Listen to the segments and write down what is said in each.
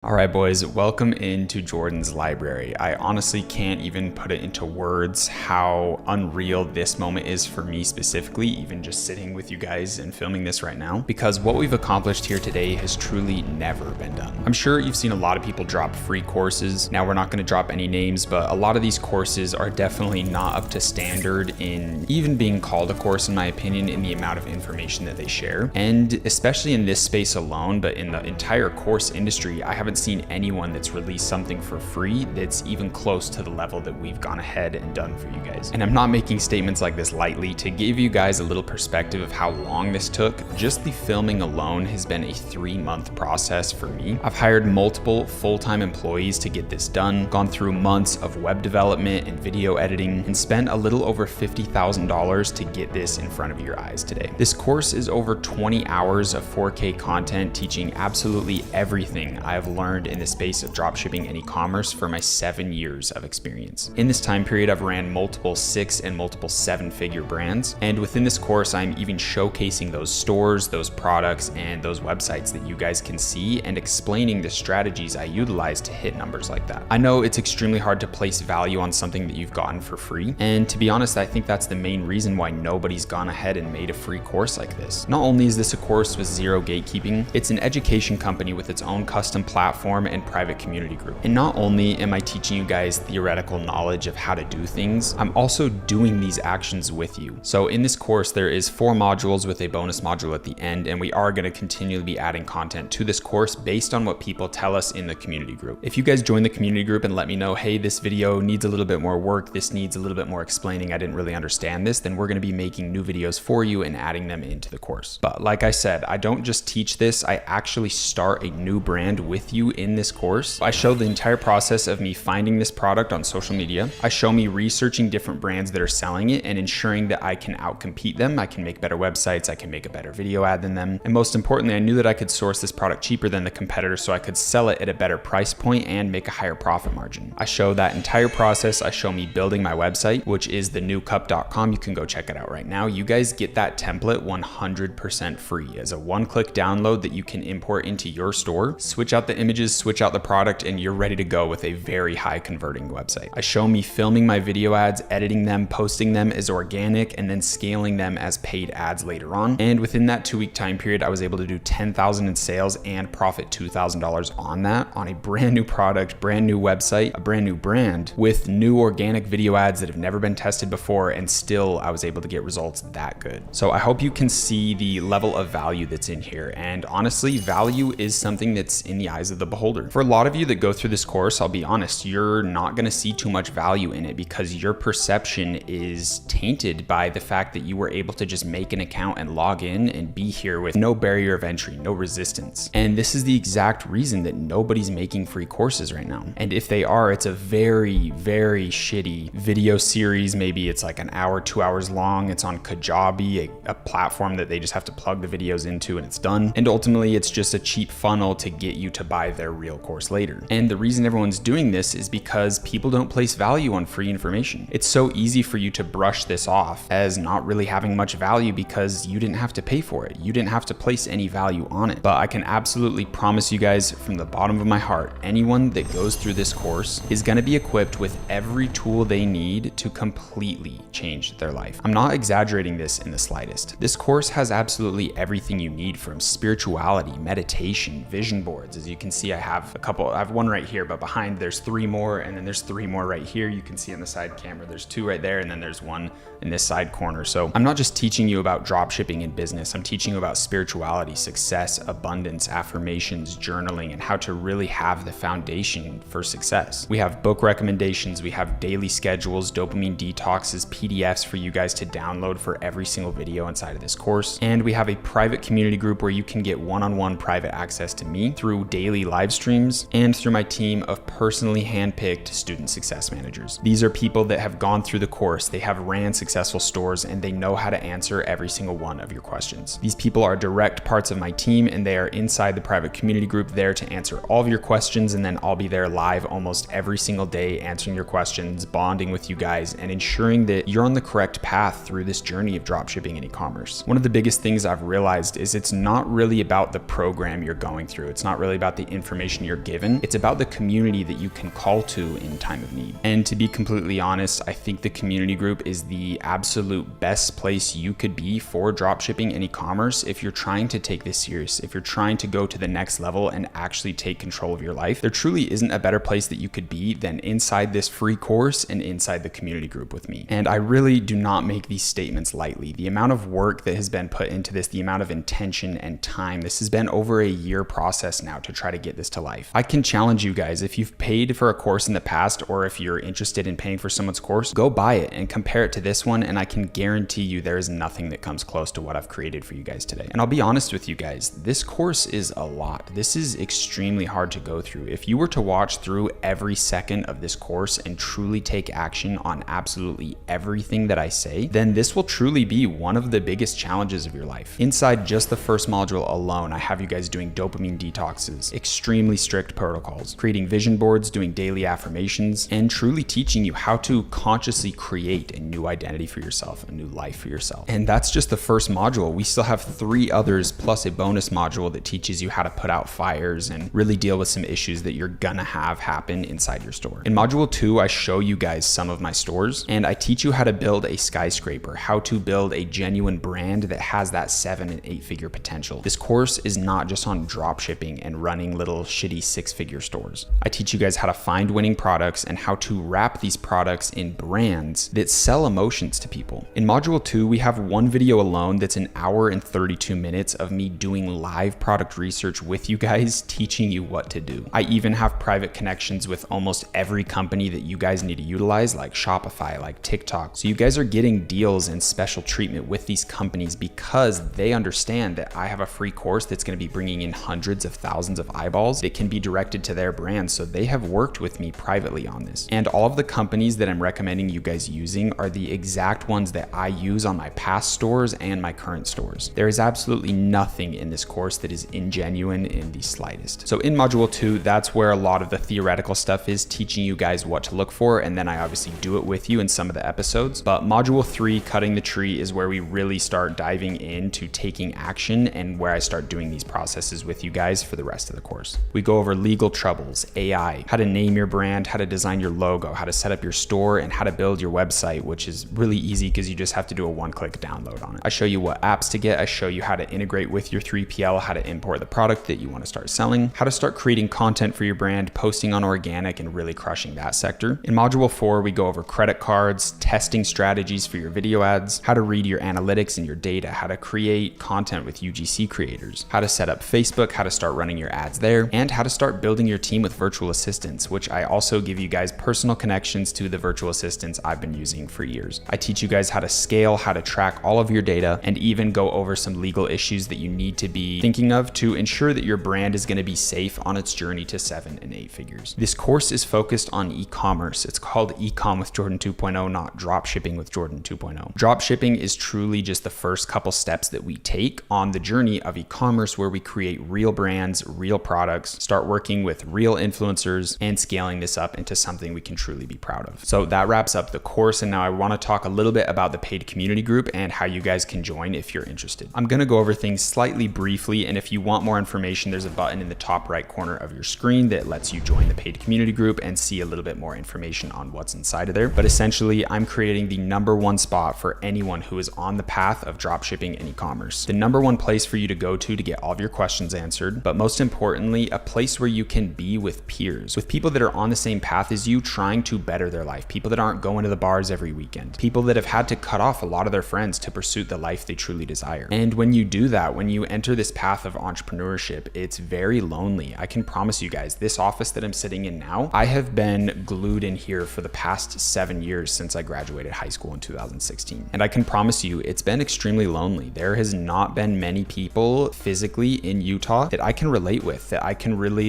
All right, boys, welcome into Jordan's library. I honestly can't even put it into words how unreal this moment is for me specifically, even just sitting with you guys and filming this right now, because what we've accomplished here today has truly never been done. I'm sure you've seen a lot of people drop free courses. Now, we're not going to drop any names, but a lot of these courses are definitely not up to standard in even being called a course, in my opinion, in the amount of information that they share. And especially in this space alone, but in the entire course industry, I haven't seen anyone that's released something for free that's even close to the level that we've gone ahead and done for you guys. And I'm not making statements like this lightly. To give you guys a little perspective of how long this took, just the filming alone has been a 3-month process for me. I've hired multiple full-time employees to get this done, gone through months of web development and video editing, and spent a little over $50,000 to get this in front of your eyes today. This course is over 20 hours of 4K content teaching absolutely everything I have learned in the space of dropshipping and e-commerce for my 7 years of experience. In this time period, I've ran multiple 6 and multiple 7-figure brands. And within this course, I'm even showcasing those stores, those products, and those websites that you guys can see and explaining the strategies I utilize to hit numbers like that. I know it's extremely hard to place value on something that you've gotten for free. And to be honest, I think that's the main reason why nobody's gone ahead and made a free course like this. Not only is this a course with zero gatekeeping, it's an education company with its own custom platform and private community group. And not only am I teaching you guys theoretical knowledge of how to do things, I'm also doing these actions with you. So in this course, there is 4 modules with a bonus module at the end, and we are going to continually be adding content to this course based on what people tell us in the community group. If you guys join the community group and let me know, hey, this video needs a little bit more work, this needs a little bit more explaining, I didn't really understand this, then we're going to be making new videos for you and adding them into the course. But like I said, I don't just teach this, I actually start a new brand with you in this course. I show the entire process of me finding this product on social media. I show me researching different brands that are selling it and ensuring that I can outcompete them. I can make better websites. I can make a better video ad than them. And most importantly, I knew that I could source this product cheaper than the competitor so I could sell it at a better price point and make a higher profit margin. I show that entire process. I show me building my website, which is thenewcup.com. You can go check it out right now. You guys get that template 100% free as a one-click download that you can import into your store, switch out the images, switch out the product, and you're ready to go with a very high converting website. I show me filming my video ads, editing them, posting them as organic, and then scaling them as paid ads later on. And within that 2-week time period, I was able to do $10,000 in sales and profit $2,000 on that, on a brand new product, brand new website, a brand new brand with new organic video ads that have never been tested before. And still I was able to get results that good. So I hope you can see the level of value that's in here. And honestly, value is something that's in the eyes of the beholder. For a lot of you that go through this course, I'll be honest, you're not going to see too much value in it because your perception is tainted by the fact that you were able to just make an account and log in and be here with no barrier of entry, no resistance. And this is the exact reason that nobody's making free courses right now. And if they are, it's a very, very shitty video series. Maybe it's like an hour, 2 hours long. It's on Kajabi, a platform that they just have to plug the videos into and it's done. And ultimately, it's just a cheap funnel to get you to buy their real course later. And the reason everyone's doing this is because people don't place value on free information. It's so easy for you to brush this off as not really having much value because you didn't have to pay for it. You didn't have to place any value on it. But I can absolutely promise you guys from the bottom of my heart, anyone that goes through this course is going to be equipped with every tool they need to completely change their life. I'm not exaggerating this in the slightest. This course has absolutely everything you need, from spirituality, meditation, vision boards. As you can see, I have one right here, but behind there's 3 more, and then there's 3 more right here. You can see on the side camera, there's 2 right there, and then there's 1 in this side corner. So I'm not just teaching you about drop shipping and business. I'm teaching you about spirituality, success, abundance, affirmations, journaling, and how to really have the foundation for success. We have book recommendations. We have daily schedules, dopamine detoxes, PDFs for you guys to download for every single video inside of this course. And we have a private community group where you can get one-on-one private access to me through daily live streams and through my team of personally handpicked student success managers. These are people that have gone through the course. They have ran successful stores and they know how to answer every single one of your questions. These people are direct parts of my team and they are inside the private community group there to answer all of your questions, and then I'll be there live almost every single day answering your questions, bonding with you guys, and ensuring that you're on the correct path through this journey of dropshipping and e-commerce. One of the biggest things I've realized is it's not really about the program you're going through. It's not really about the information you're given. It's about the community that you can call to in time of need. And to be completely honest, I think the community group is the absolute best place you could be for dropshipping and e-commerce if you're trying to take this serious, if you're trying to go to the next level and actually take control of your life. There truly isn't a better place that you could be than inside this free course and inside the community group with me. And I really do not make these statements lightly. The amount of work that has been put into this, the amount of intention and time, this has been over a year process now to try to get this to life. I can challenge you guys, if you've paid for a course in the past, or if you're interested in paying for someone's course, go buy it and compare it to this one, and I can guarantee you there is nothing that comes close to what I've created for you guys today. And I'll be honest with you guys, this course is a lot. This is extremely hard to go through. If you were to watch through every second of this course and truly take action on absolutely everything that I say, then this will truly be one of the biggest challenges of your life. Inside just the first module alone, I have you guys doing dopamine detoxes, extremely strict protocols, creating vision boards, doing daily affirmations, and truly teaching you how to consciously create a new identity for yourself, a new life for yourself. And that's just the first module. We still have 3 others plus a bonus module that teaches you how to put out fires and really deal with some issues that you're gonna have happen inside your store. In module 2, I show you guys some of my stores, and I teach you how to build a skyscraper, how to build a genuine brand that has that 7 and 8 figure potential. This course is not just on drop shipping and running little shitty 6-figure stores. I teach you guys how to find winning products and how to wrap these products in brands that sell emotions to people. In module 2, we have one video alone that's an hour and 32 minutes of me doing live product research with you guys, teaching you what to do. I even have private connections with almost every company that you guys need to utilize, like Shopify, like TikTok. So you guys are getting deals and special treatment with these companies because they understand that I have a free course that's going to be bringing in hundreds of thousands of eyeballs that can be directed to their brand. So they have worked with me privately on this. And all of the companies that I'm recommending you guys using are the exact ones that I use on my past stores and my current stores. There is absolutely nothing in this course that is ingenuine in the slightest. So in module 2, that's where a lot of the theoretical stuff is, teaching you guys what to look for, and then I obviously do it with you in some of the episodes. But module 3, cutting the tree, is where we really start diving into taking action and where I start doing these processes with you guys for the rest of the course. We go over legal troubles, AI, how to name your brand, how to design your logo, how to set up your store, and how to build your website, which is really easy because you just have to do a one-click download on it. I show you what apps to get. I show you how to integrate with your 3PL, how to import the product that you want to start selling, how to start creating content for your brand, posting on organic, and really crushing that sector. In module 4, we go over credit cards, testing strategies for your video ads, how to read your analytics and your data, how to create content with UGC creators, how to set up Facebook, how to start running your ads there, and how to start building your team with virtual assistants, which I also give you guys personal connections to the virtual assistants I've been using for years. I teach you guys how to scale, how to track all of your data, and even go over some legal issues that you need to be thinking of to ensure that your brand is going to be safe on its journey to 7 and 8 figures. This course is focused on e-commerce. It's called Ecom with Jordan 2.0, not drop shipping with Jordan 2.0. Drop shipping is truly just the first couple steps that we take on the journey of e-commerce, where we create real brands, real products, start working with real influencers, and scaling this up into something we can truly be proud of. So that wraps up the course, and now I want to talk a little bit about the paid community group and how you guys can join if you're interested. I'm going to go over things slightly briefly, and if you want more information, there's a button in the top right corner of your screen that lets you join the paid community group and see a little bit more information on what's inside of there. But essentially, I'm creating the #1 spot for anyone who is on the path of dropshipping and e-commerce. The #1 place for you to go to get all of your questions answered, but most importantly, a place where you can be with peers, with people that are on the same path as you, trying to better their life, people that aren't going to the bars every weekend, people that have had to cut off a lot of their friends to pursue the life they truly desire. And when you do that, when you enter this path of entrepreneurship, it's very lonely. I can promise you guys, this office that I'm sitting in now, I have been glued in here for the past 7 years since I graduated high school in 2016. And I can promise you, it's been extremely lonely. There has not been many people physically in Utah that I can relate with, that I can really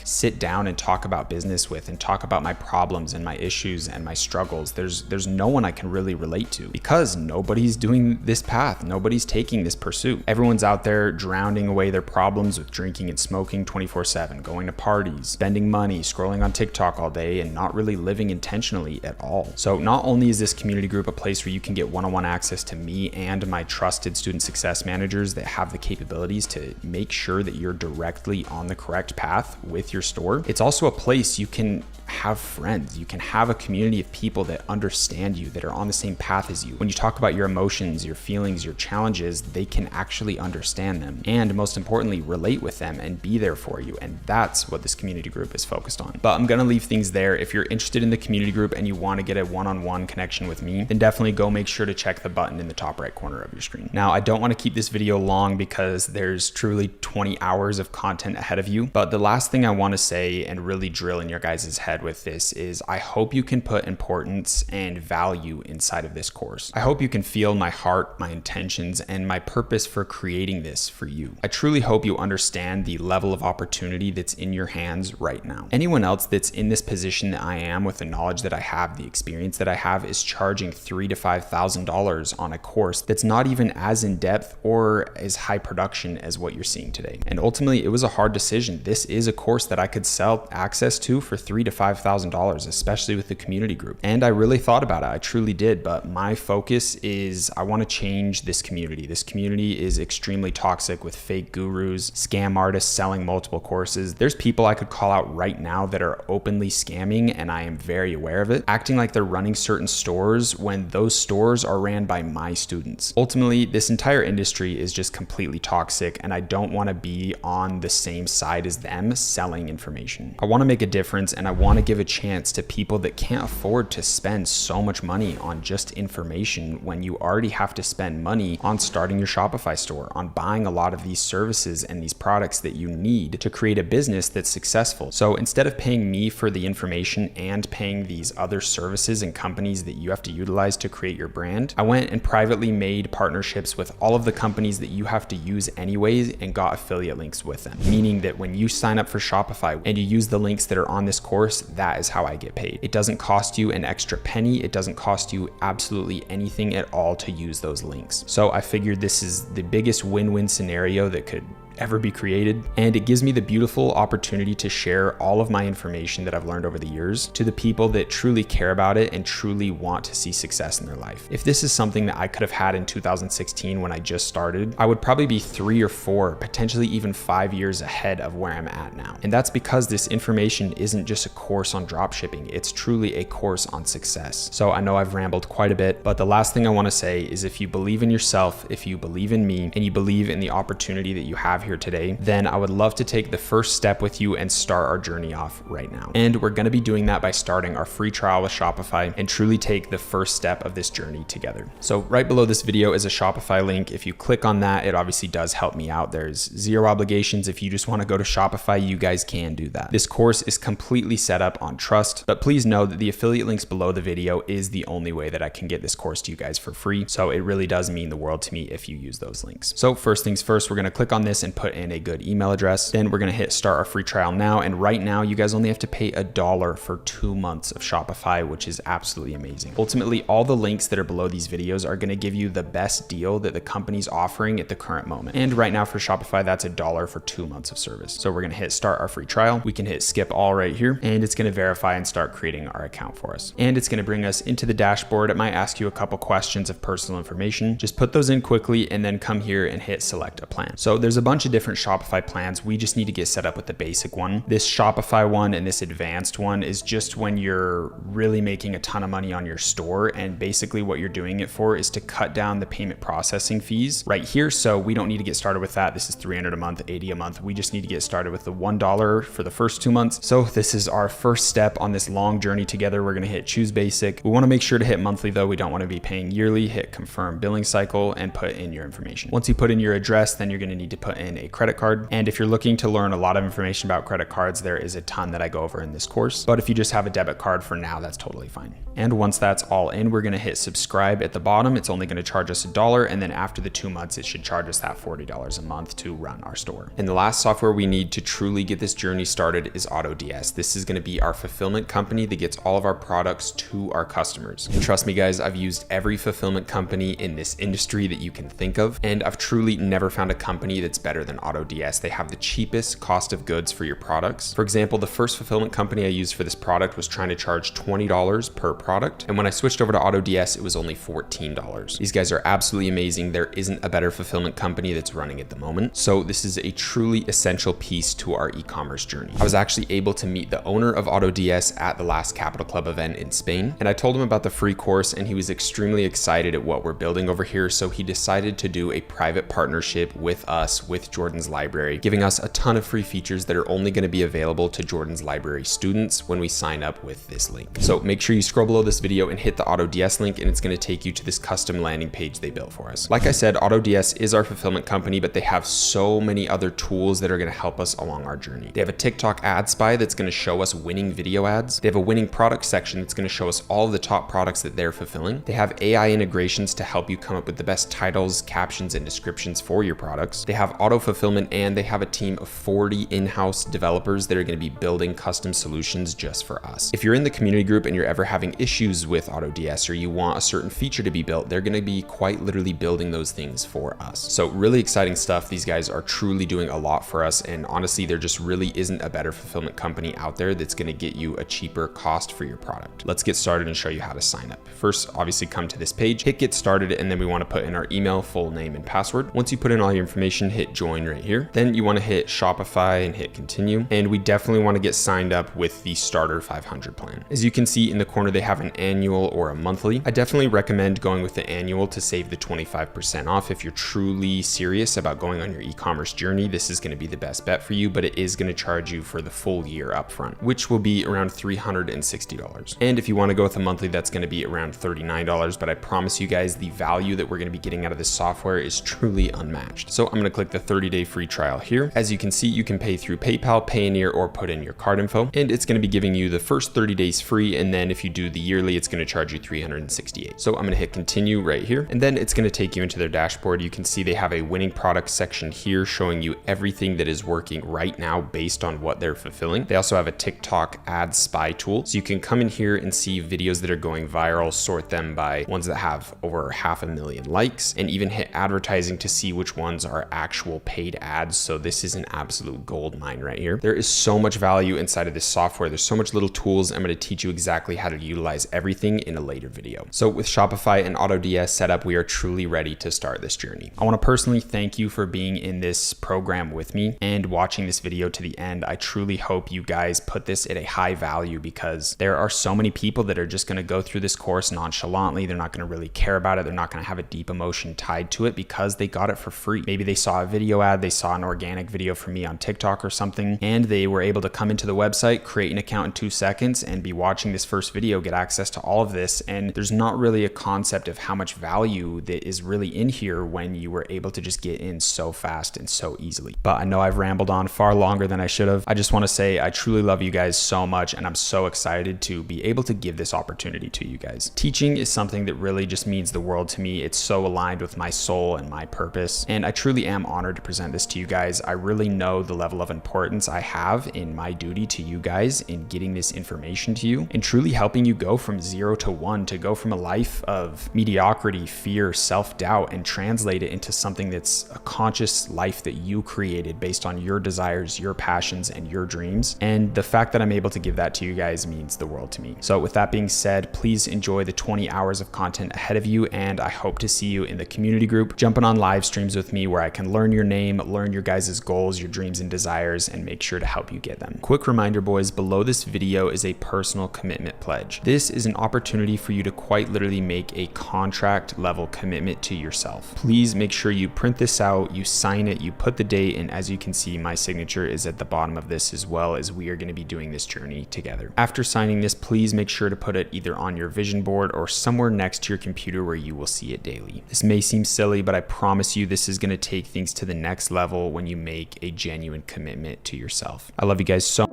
sit down and talk about business with and talk about my problems and my issues and my struggles. There's no one I can really relate to because nobody's doing this path. Nobody's taking this pursuit. Everyone's out there drowning away their problems with drinking and smoking 24/7, going to parties, spending money, scrolling on TikTok all day, and not really living intentionally at all. So not only is this community group a place where you can get one-on-one access to me and my trusted student success managers that have the capabilities to make sure that you're directly on on the correct path with your store. It's also a place you can have friends. You can have a community of people that understand you, that are on the same path as you. When you talk about your emotions, your feelings, your challenges, they can actually understand them. And most importantly, relate with them and be there for you. And that's what this community group is focused on. But I'm gonna leave things there. If you're interested in the community group and you wanna get a one-on-one connection with me, then definitely go make sure to check the button in the top right corner of your screen. Now, I don't wanna keep this video long because there's truly 20 hours of content ahead of you. But the last thing I wanna say and really drill in your guys' head with this is I hope you can put importance and value inside of this course. I hope you can feel my heart, my intentions, and my purpose for creating this for you. I truly hope you understand the level of opportunity that's in your hands right now. Anyone else that's in this position that I am, with the knowledge that I have, the experience that I have, is charging $3,000 to $5,000 on a course that's not even as in depth or as high production as what you're seeing today. And ultimately, it was a hard decision. This is a course that I could sell access to for $3,000 to $5,000, especially with the community group. And I really thought about it. I truly did. But my focus is I want to change this community. This community is extremely toxic with fake gurus, scam artists selling multiple courses. There's people I could call out right now that are openly scamming, and I am very aware of it, acting like they're running certain stores when those stores are ran by my students. Ultimately, this entire industry is just completely toxic, and I don't want to be on the same side as them selling information. I want to make a difference, and I want to give a chance to people that can't afford to spend so much money on just information when you already have to spend money on starting your Shopify store, on buying a lot of these services and these products that you need to create a business that's successful. So instead of paying me for the information and paying these other services and companies that you have to utilize to create your brand, I went and privately made partnerships with all of the companies that you have to use anyways and got affiliate links with them. Meaning that when you sign up for Shopify and you use the links that are on this course, that is how I get paid. It doesn't cost you an extra penny. It doesn't cost you absolutely anything at all to use those links. So I figured this is the biggest win-win scenario that could ever be created, and it gives me the beautiful opportunity to share all of my information that I've learned over the years to the people that truly care about it and truly want to see success in their life. If this is something that I could have had in 2016 when I just started, I would probably be 3 or 4, potentially even 5 years ahead of where I'm at now. And that's because this information isn't just a course on dropshipping, it's truly a course on success. So I know I've rambled quite a bit, but the last thing I want to say is if you believe in yourself, if you believe in me, and you believe in the opportunity that you have here today, then I would love to take the first step with you and start our journey off right now. And we're going to be doing that by starting our free trial with Shopify and truly take the first step of this journey together. So right below this video is a Shopify link. If you click on that, it obviously does help me out. There's zero obligations. If you just want to go to Shopify, you guys can do that. This course is completely set up on trust, but please know that the affiliate links below the video is the only way that I can get this course to you guys for free. So it really does mean the world to me if you use those links. So first things first, we're going to click on this and put in a good email address. Then we're going to hit start our free trial now. And right now you guys only have to pay $1 for 2 months of Shopify, which is absolutely amazing. Ultimately, all the links that are below these videos are going to give you the best deal that the company's offering at the current moment. And right now for Shopify, that's $1 for 2 months of service. So we're going to hit start our free trial. We can hit skip all right here, and it's going to verify and start creating our account for us. And it's going to bring us into the dashboard. It might ask you a couple questions of personal information. Just put those in quickly and then come here and hit select a plan. So there's a bunch of different Shopify plans. We just need to get set up with the basic one. This Shopify one and this advanced one is just when you're really making a ton of money on your store, and basically what you're doing it for is to cut down the payment processing fees right here. So we don't need to get started with that. This is $300 a month, $80 a month. We just need to get started with the $1 for the first 2 months. So this is our first step on this long journey together. We're going to hit choose basic. We want to make sure to hit monthly though. We don't want to be paying yearly. Hit confirm billing cycle and put in your information. Once you put in your address, then you're going to need to put in a credit card. And if you're looking to learn a lot of information about credit cards, there is a ton that I go over in this course. But if you just have a debit card for now, that's totally fine. And once that's all in, we're going to hit subscribe at the bottom. It's only going to charge us $1. And then after the 2 months, it should charge us that $40 a month to run our store. And the last software we need to truly get this journey started is AutoDS. This is going to be our fulfillment company that gets all of our products to our customers. And trust me guys, I've used every fulfillment company in this industry that you can think of. And I've truly never found a company that's better better than AutoDS. They have the cheapest cost of goods for your products. For example, the first fulfillment company I used for this product was trying to charge $20 per product. And when I switched over to AutoDS, it was only $14. These guys are absolutely amazing. There isn't a better fulfillment company that's running at the moment. So this is a truly essential piece to our e-commerce journey. I was actually able to meet the owner of AutoDS at the last Capital Club event in Spain. And I told him about the free course and he was extremely excited at what we're building over here. So he decided to do a private partnership with us, with Jordan's Library, giving us a ton of free features that are only going to be available to Jordan's Library students when we sign up with this link. So make sure you scroll below this video and hit the AutoDS link, and it's going to take you to this custom landing page they built for us. Like I said, AutoDS is our fulfillment company, but they have so many other tools that are going to help us along our journey. They have a TikTok ad spy that's going to show us winning video ads. They have a winning product section that's going to show us all of the top products that they're fulfilling. They have AI integrations to help you come up with the best titles, captions, and descriptions for your products. They have auto fulfillment, and they have a team of 40 in-house developers that are going to be building custom solutions just for us. If you're in the community group and you're ever having issues with AutoDS or you want a certain feature to be built, they're going to be quite literally building those things for us. So really exciting stuff. These guys are truly doing a lot for us, and honestly, there just really isn't a better fulfillment company out there that's going to get you a cheaper cost for your product. Let's get started and show you how to sign up. First, obviously come to this page, hit get started, and then we want to put in our email, full name, and password. Once you put in all your information, hit join right here. Then you want to hit Shopify and hit continue. And we definitely want to get signed up with the starter 500 plan. As you can see in the corner, they have an annual or a monthly. I definitely recommend going with the annual to save the 25% off. If you're truly serious about going on your e-commerce journey, this is going to be the best bet for you, but it is going to charge you for the full year upfront, which will be around $360. And if you want to go with a monthly, that's going to be around $39. But I promise you guys, the value that we're going to be getting out of this software is truly unmatched. So I'm going to click the 30-day free trial here. As you can see, you can pay through PayPal, Payoneer, or put in your card info, and it's going to be giving you the first 30 days free. And then if you do the yearly, it's going to charge you $368. So I'm going to hit continue right here, and then it's going to take you into their dashboard. You can see they have a winning product section here showing you everything that is working right now based on what they're fulfilling. They also have a TikTok ad spy tool, so you can come in here and see videos that are going viral, sort them by ones that have over 500,000 likes, and even hit advertising to see which ones are actual paid ads. So this is an absolute gold mine right here. There is so much value inside of this software. There's so much little tools. I'm going to teach you exactly how to utilize everything in a later video. So with Shopify and AutoDS set up, we are truly ready to start this journey. I want to personally thank you for being in this program with me and watching this video to the end. I truly hope you guys put this at a high value, because there are so many people that are just going to go through this course nonchalantly. They're not going to really care about it. They're not going to have a deep emotion tied to it because they got it for free. Maybe they saw a video ad, they saw an organic video from me on TikTok or something, and they were able to come into the website, create an account in 2 seconds, and be watching this first video, get access to all of this. And there's not really a concept of how much value that is really in here when you were able to just get in so fast and so easily. But I know I've rambled on far longer than I should have. I just want to say I truly love you guys so much, and I'm so excited to be able to give this opportunity to you guys. Teaching is something that really just means the world to me. It's so aligned with my soul and my purpose, and I truly am honored to present this to you guys. I really know the level of importance I have in my duty to you guys in getting this information to you and truly helping you go from 0 to 1, to go from a life of mediocrity, fear, self-doubt, and translate it into something that's a conscious life that you created based on your desires, your passions, and your dreams. And the fact that I'm able to give that to you guys means the world to me. So with that being said, please enjoy the 20 hours of content ahead of you, and I hope to see you in the community group, jumping on live streams with me where I can learn your name, learn your guys' goals, your dreams and desires, and make sure to help you get them. Quick reminder, boys, below this video is a personal commitment pledge. This is an opportunity for you to quite literally make a contract level commitment to yourself. Please make sure you print this out, you sign it, you put the date, and as you can see, my signature is at the bottom of this, as well as we are going to be doing this journey together. After signing this, please make sure to put it either on your vision board or somewhere next to your computer where you will see it daily. This may seem silly, but I promise you this is going to take things to the next level when you make a genuine commitment to yourself. I love you guys so much.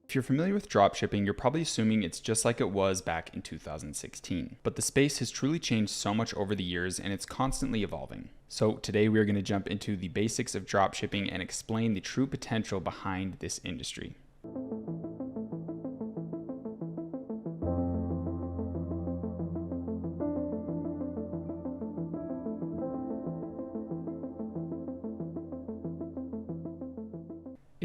If you're familiar with dropshipping, you're probably assuming it's just like it was back in 2016. But the space has truly changed so much over the years, and it's constantly evolving. So today we are going to jump into the basics of dropshipping and explain the true potential behind this industry.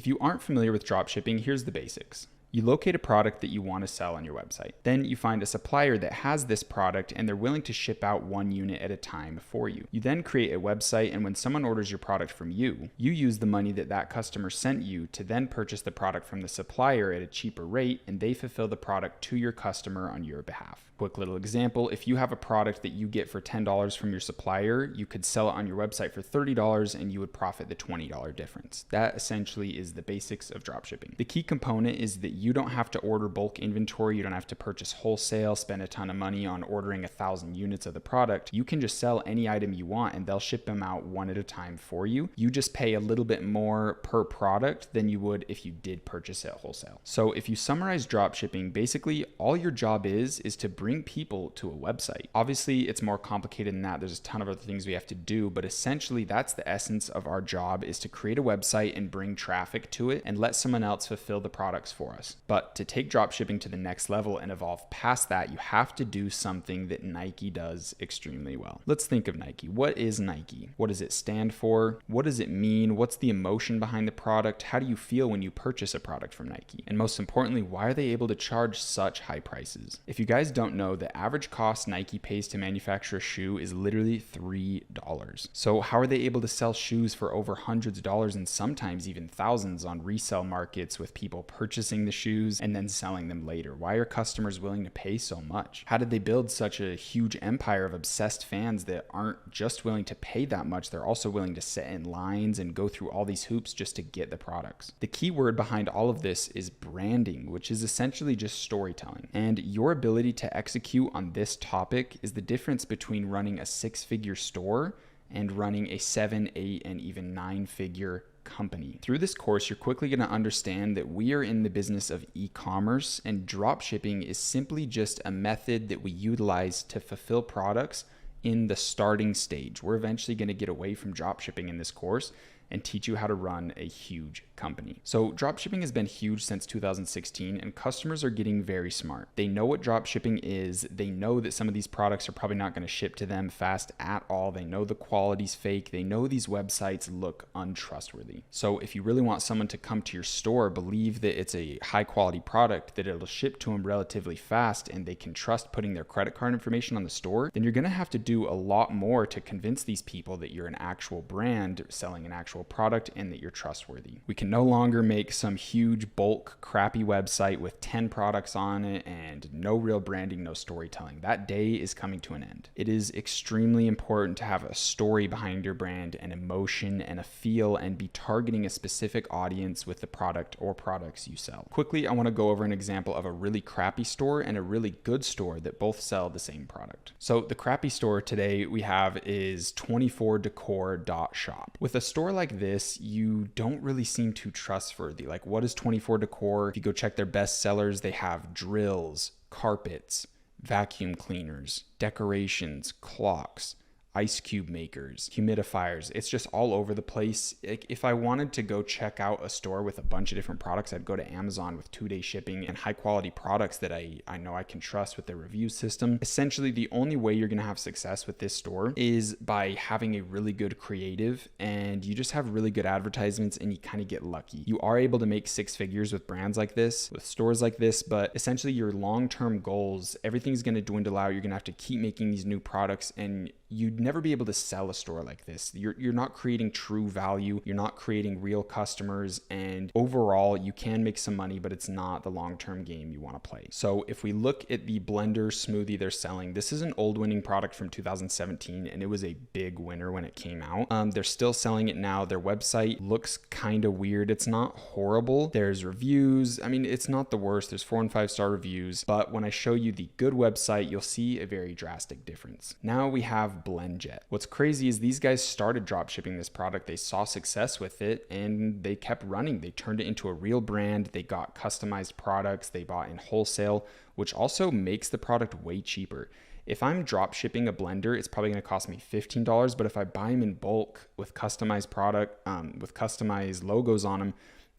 If you aren't familiar with dropshipping, here's the basics. You locate a product that you want to sell on your website. Then you find a supplier that has this product and they're willing to ship out 1 unit at a time for you. You then create a website, and when someone orders your product from you, you use the money that that customer sent you to then purchase the product from the supplier at a cheaper rate, and they fulfill the product to your customer on your behalf. Quick little example, if you have a product that you get for $10 from your supplier, you could sell it on your website for $30 and you would profit the $20 difference. That essentially is the basics of dropshipping. The key component is that you don't have to order bulk inventory, you don't have to purchase wholesale, spend a ton of money on ordering 1,000 units of the product. You can just sell any item you want and they'll ship them out one at a time for you. You just pay a little bit more per product than you would if you did purchase it wholesale. So if you summarize dropshipping, basically all your job is to bring people to a website. Obviously, it's more complicated than that. There's a ton of other things we have to do, but essentially that's the essence of our job, is to create a website and bring traffic to it and let someone else fulfill the products for us. But to take dropshipping to the next level and evolve past that, you have to do something that Nike does extremely well. Let's think of Nike. What is Nike? What does it stand for? What does it mean? What's the emotion behind the product? How do you feel when you purchase a product from Nike? And most importantly, why are they able to charge such high prices? If you guys don't know, the average cost Nike pays to manufacture a shoe is literally $3. So how are they able to sell shoes for over hundreds of dollars and sometimes even thousands on resale markets with people purchasing the shoes and then selling them later? Why are customers willing to pay so much? How did they build such a huge empire of obsessed fans that aren't just willing to pay that much, they're also willing to sit in lines and go through all these hoops just to get the products? The key word behind all of this is branding, which is essentially just storytelling. And your ability to execute on this topic is the difference between running a 6-figure store and running a 7, 8, and even 9-figure company. Through this course, you're quickly going to understand that we are in the business of e-commerce, and dropshipping is simply just a method that we utilize to fulfill products in the starting stage. We're eventually going to get away from dropshipping in this course and teach you how to run a huge company. So dropshipping has been huge since 2016, and customers are getting very smart. They know what dropshipping is. They know that some of these products are probably not going to ship to them fast at all. They know the quality's fake. They know these websites look untrustworthy. So if you really want someone to come to your store, believe that it's a high quality product, that it'll ship to them relatively fast, and they can trust putting their credit card information on the store, then you're going to have to do a lot more to convince these people that you're an actual brand selling an actual product and that you're trustworthy. We can no longer make some huge bulk crappy website with 10 products on it and no real branding, no storytelling. That day is coming to an end. It is extremely important to have a story behind your brand, an emotion and a feel, and be targeting a specific audience with the product or products you sell. Quickly, I want to go over an example of a really crappy store and a really good store that both sell the same product. So the crappy store today we have is 24decor.shop. With a store like this, you don't really seem too trustworthy. Like, what is 24 Decor? If you go check their best sellers, they have drills, carpets, vacuum cleaners, decorations, clocks, ice cube makers, humidifiers. It's just all over the place. If I wanted to go check out a store with a bunch of different products, I'd go to Amazon with 2-day shipping and high quality products that I know I can trust with their review system. Essentially, the only way you're going to have success with this store is by having a really good creative, and you just have really good advertisements and you kind of get lucky. You are able to make 6 figures with brands like this, with stores like this, but essentially your long-term goals, everything's going to dwindle out. You're going to have to keep making these new products, and you'd never be able to sell a store like this. You're not creating true value. You're not creating real customers. And overall, you can make some money, but it's not the long-term game you want to play. So if we look at the blender smoothie they're selling, this is an old winning product from 2017, and it was a big winner when it came out. They're still selling it now. Their website looks kind of weird. It's not horrible. There's reviews. I mean, it's not the worst. There's 4 and 5 star reviews, but when I show you the good website, you'll see a very drastic difference. Now we have BlendJet. What's crazy is these guys started dropshipping this product. They saw success with it and they kept running. They turned it into a real brand. They got customized products. They bought in wholesale, which also makes the product way cheaper. If I'm dropshipping a blender, it's probably going to cost me $15, but if I buy them in bulk with customized product, with customized logos on them,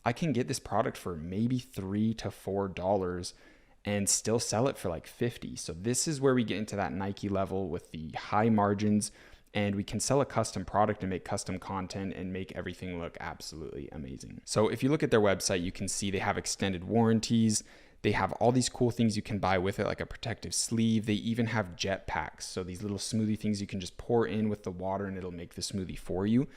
I can get this product for maybe $3 to $4 and still sell it for like $50. So this is where we get into that Nike level with the high margins. and we can sell a custom product and make custom content and make everything look absolutely amazing. So if you look at their website, you can see they have extended warranties. They have all these cool things you can buy with it, like a protective sleeve. They even have jet packs. So these little smoothie things you can just pour in with the water and it'll make the smoothie for you.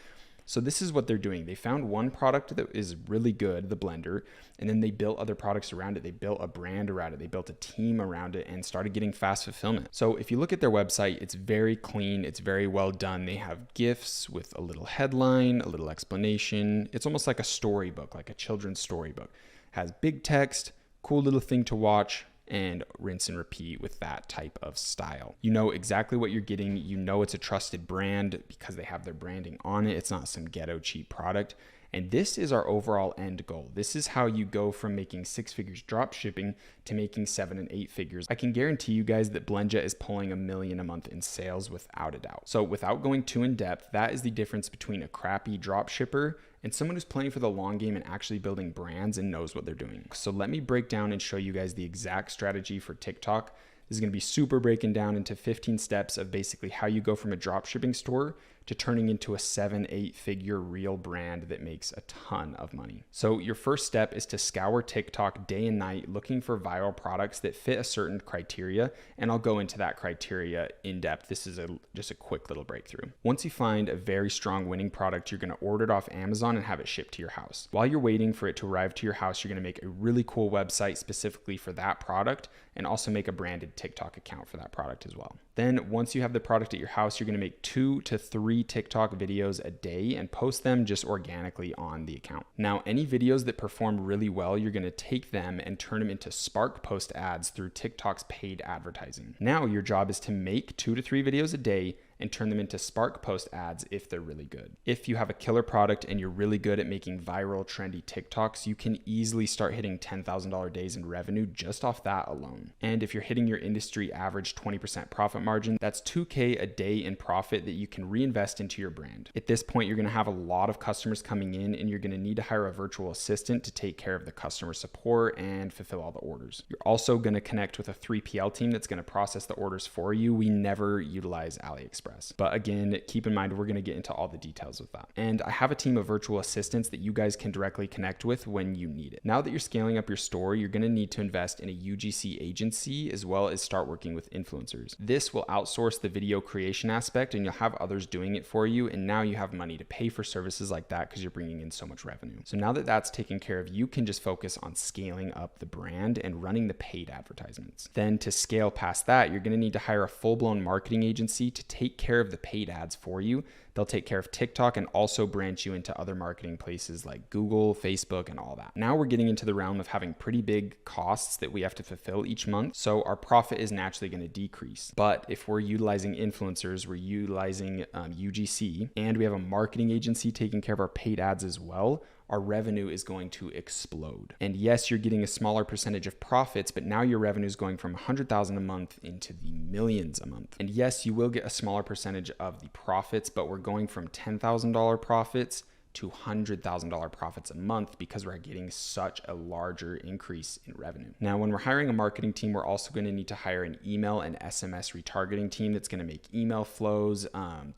So this is what they're doing. They found one product that is really good, the blender, and then they built other products around it. They built a brand around it. They built a team around it and started getting fast fulfillment. So if you look at their website, it's very clean. It's very well done. They have GIFs with a little headline, a little explanation. It's almost like a storybook, like a children's storybook. It has big text, cool little thing to watch, and rinse and repeat with that type of style. You know exactly what you're getting. You know it's a trusted brand because they have their branding on it. It's not some ghetto cheap product. And this is our overall end goal. This is how you go from making 6 figures drop shipping to making 7 and 8 figures. I can guarantee you guys that BlendJet is pulling $1 million a month in sales without a doubt. So without going too in depth, that is the difference between a crappy drop shipper and someone who's playing for the long game and actually building brands and knows what they're doing. So let me break down and show you guys the exact strategy for TikTok. This is going to be super breaking down into 15 steps of basically how you go from a drop shipping store to turning into a 7-8 figure real brand that makes a ton of money. So your first step is to scour TikTok day and night looking for viral products that fit a certain criteria, and I'll go into that criteria in depth. This is just a quick little breakthrough. Once you find a very strong winning product, you're going to order it off Amazon and have it shipped to your house. While you're waiting for it to arrive to your house, you're going to make a really cool website specifically for that product and also make a branded TikTok account for that product as well. Then once you have the product at your house, you're going to make 2 to 3 TikTok videos a day and post them just organically on the account. Now, any videos that perform really well, you're going to take them and turn them into Spark Post ads through TikTok's paid advertising. Now your job is to make 2 to 3 videos a day and turn them into Spark Post ads if they're really good. If you have a killer product and you're really good at making viral, trendy TikToks, you can easily start hitting $10,000 days in revenue just off that alone. And if you're hitting your industry average 20% profit margin, that's $2K a day in profit that you can reinvest into your brand. At this point, you're gonna have a lot of customers coming in and you're gonna need to hire a virtual assistant to take care of the customer support and fulfill all the orders. You're also gonna connect with a 3PL team that's gonna process the orders for you. We never utilize AliExpress. But again, keep in mind, we're going to get into all the details with that. And I have a team of virtual assistants that you guys can directly connect with when you need it. Now that you're scaling up your store, you're going to need to invest in a UGC agency as well as start working with influencers. This will outsource the video creation aspect and you'll have others doing it for you. And now you have money to pay for services like that because you're bringing in so much revenue. So now that that's taken care of, you can just focus on scaling up the brand and running the paid advertisements. Then to scale past that, you're going to need to hire a full-blown marketing agency to take care of the paid ads for you. They'll take care of TikTok and also branch you into other marketing places like Google, Facebook, and all that. Now we're getting into the realm of having pretty big costs that we have to fulfill each month. So our profit is naturally going to decrease. But if we're utilizing influencers, we're utilizing UGC, and we have a marketing agency taking care of our paid ads as well, our revenue is going to explode. And yes, you're getting a smaller percentage of profits, but now your revenue is going from 100,000 a month into the millions a month. And yes, you will get a smaller percentage of the profits, but we're going from $10,000 profits to $100,000 profits a month because we're getting such a larger increase in revenue. Now, when we're hiring a marketing team, we're also going to need to hire an email and SMS retargeting team that's going to make email flows,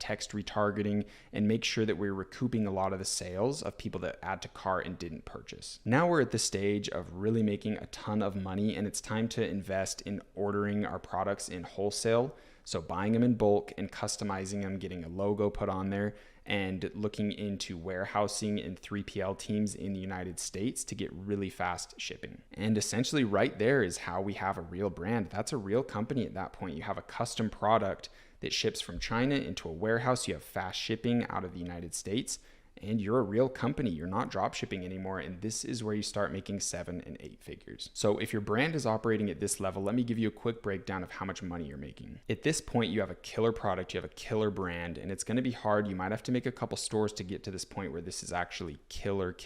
text retargeting, and make sure that we're recouping a lot of the sales of people that add to cart and didn't purchase. Now we're at the stage of really making a ton of money, and it's time to invest in ordering our products in wholesale. So buying them in bulk and customizing them, getting a logo put on there, and looking into warehousing and 3PL teams in the United States to get really fast shipping. And essentially right there is how we have a real brand. That's a real company at that point. You have a custom product that ships from China into a warehouse. You have fast shipping out of the United States. And you're a real company. You're not drop shipping anymore. And this is where you start making 7 and 8 figures. So if your brand is operating at this level, let me give you a quick breakdown of how much money you're making. At this point, you have a killer product, you have a killer brand, and it's going to be hard. You might have to make a couple stores to get to this point where this is actually killer.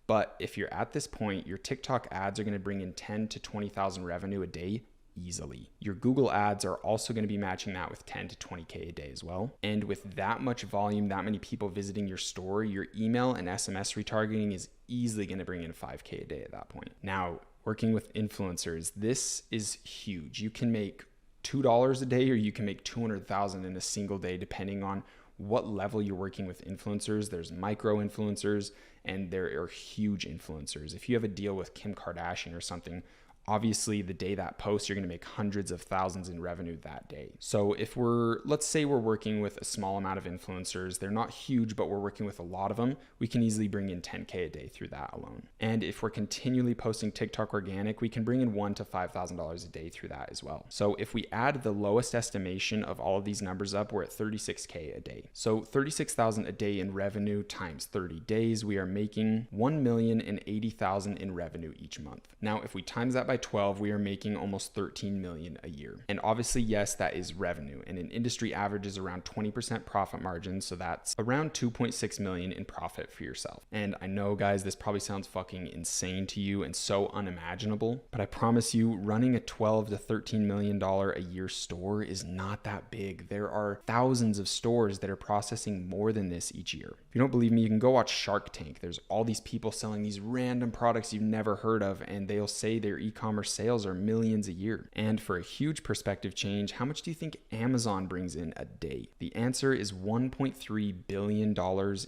But if you're at this point, your TikTok ads are going to bring in 10 to 20,000 revenue a day easily. Your Google ads are also going to be matching that with 10 to 20K a day as well. And with that much volume, that many people visiting your store, your email and SMS retargeting is easily going to bring in 5K a day at that point. Now, working with influencers, this is huge. You can make $2 a day, or you can make 200,000 in a single day, depending on what level you're working with influencers. There's micro influencers and there are huge influencers. If you have a deal with Kim Kardashian or something, obviously the day that posts, you're going to make hundreds of thousands in revenue that day. So if let's say we're working with a small amount of influencers, they're not huge, but we're working with a lot of them, we can easily bring in 10K a day through that alone. And if we're continually posting TikTok organic, we can bring in $1,000 to $5,000 a day through that as well. So if we add the lowest estimation of all of these numbers up, we're at 36K a day. So 36,000 a day in revenue times 30 days, we are making 1,080,000 in revenue each month. Now, if we times that by 12, we are making almost 13 million a year. And obviously, yes, that is revenue. And an industry average is around 20% profit margin. So that's around 2.6 million in profit for yourself. And I know, guys, this probably sounds fucking insane to you and so unimaginable, but I promise you, running a $12 to $13 million a year store is not that big. There are thousands of stores that are processing more than this each year. If you don't believe me, you can go watch Shark Tank. There's all these people selling these random products you've never heard of, and they'll say their e-commerce sales are millions a year. And for a huge perspective change, how much do you think Amazon brings in a day? The answer is $1.3 billion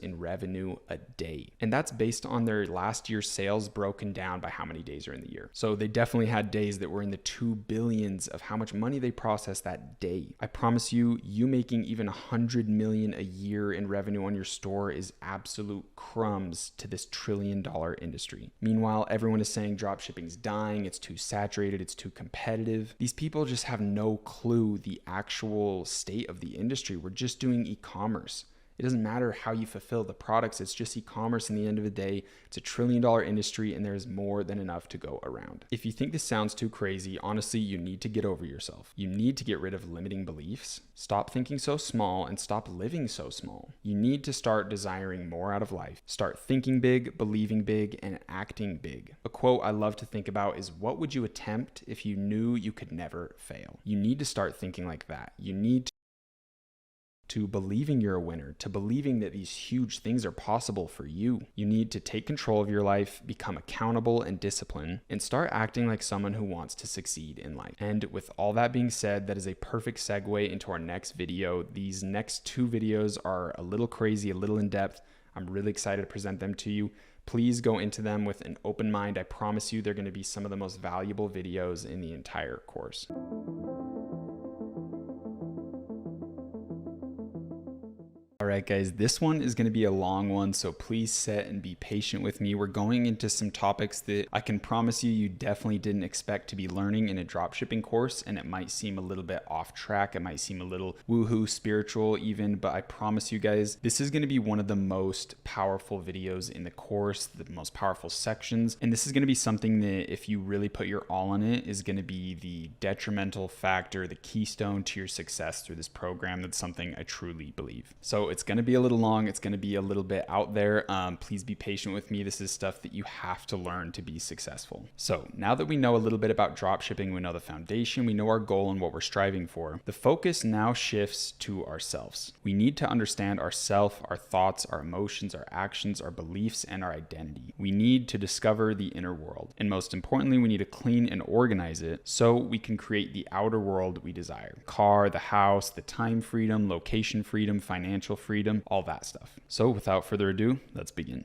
in revenue a day. And that's based on their last year's sales broken down by how many days are in the year. So they definitely had days that were in the 2 billions of how much money they processed that day. I promise you, you making even 100 million a year in revenue on your store is absolute crumbs to this $1 trillion industry. Meanwhile, everyone is saying dropshipping's dying, it's too saturated, it's too competitive. These people just have no clue the actual state of the industry. We're just doing e-commerce. It doesn't matter how you fulfill the products, it's just e-commerce in the end of the day. It's a $1 trillion industry and there's more than enough to go around. If you think this sounds too crazy, honestly, you need to get over yourself. You need to get rid of limiting beliefs, stop thinking so small, and stop living so small. You need to start desiring more out of life. Start thinking big, believing big, and acting big. A quote I love to think about is, what would you attempt if you knew you could never fail? You need to start thinking like that. You need to believing you're a winner, to believing that these huge things are possible for you. You need to take control of your life, become accountable and disciplined, and start acting like someone who wants to succeed in life. And with all that being said, that is a perfect segue into our next video. These next 2 videos are a little crazy, a little in depth. I'm really excited to present them to you. Please go into them with an open mind. I promise you they're going to be some of the most valuable videos in the entire course. All right, guys, this one is going to be a long one, so please sit and be patient with me. We're going into some topics that I can promise you definitely didn't expect to be learning in a dropshipping course, and it might seem a little bit off track. It might seem a little woohoo spiritual even, but I promise you guys, this is going to be one of the most powerful videos in the course, the most powerful sections, and this is going to be something that if you really put your all in it is going to be the detrimental factor, the keystone to your success through this program. That's something I truly believe. So it's going to be a little long. It's going to be a little bit out there. Please be patient with me. This is stuff that you have to learn to be successful. So now that we know a little bit about dropshipping, we know the foundation, we know our goal and what we're striving for, the focus now shifts to ourselves. We need to understand ourself, our thoughts, our emotions, our actions, our beliefs, and our identity. We need to discover the inner world. And most importantly, we need to clean and organize it so we can create the outer world we desire. The car, the house, the time freedom, location freedom, financial freedom, all that stuff. So without further ado, let's begin.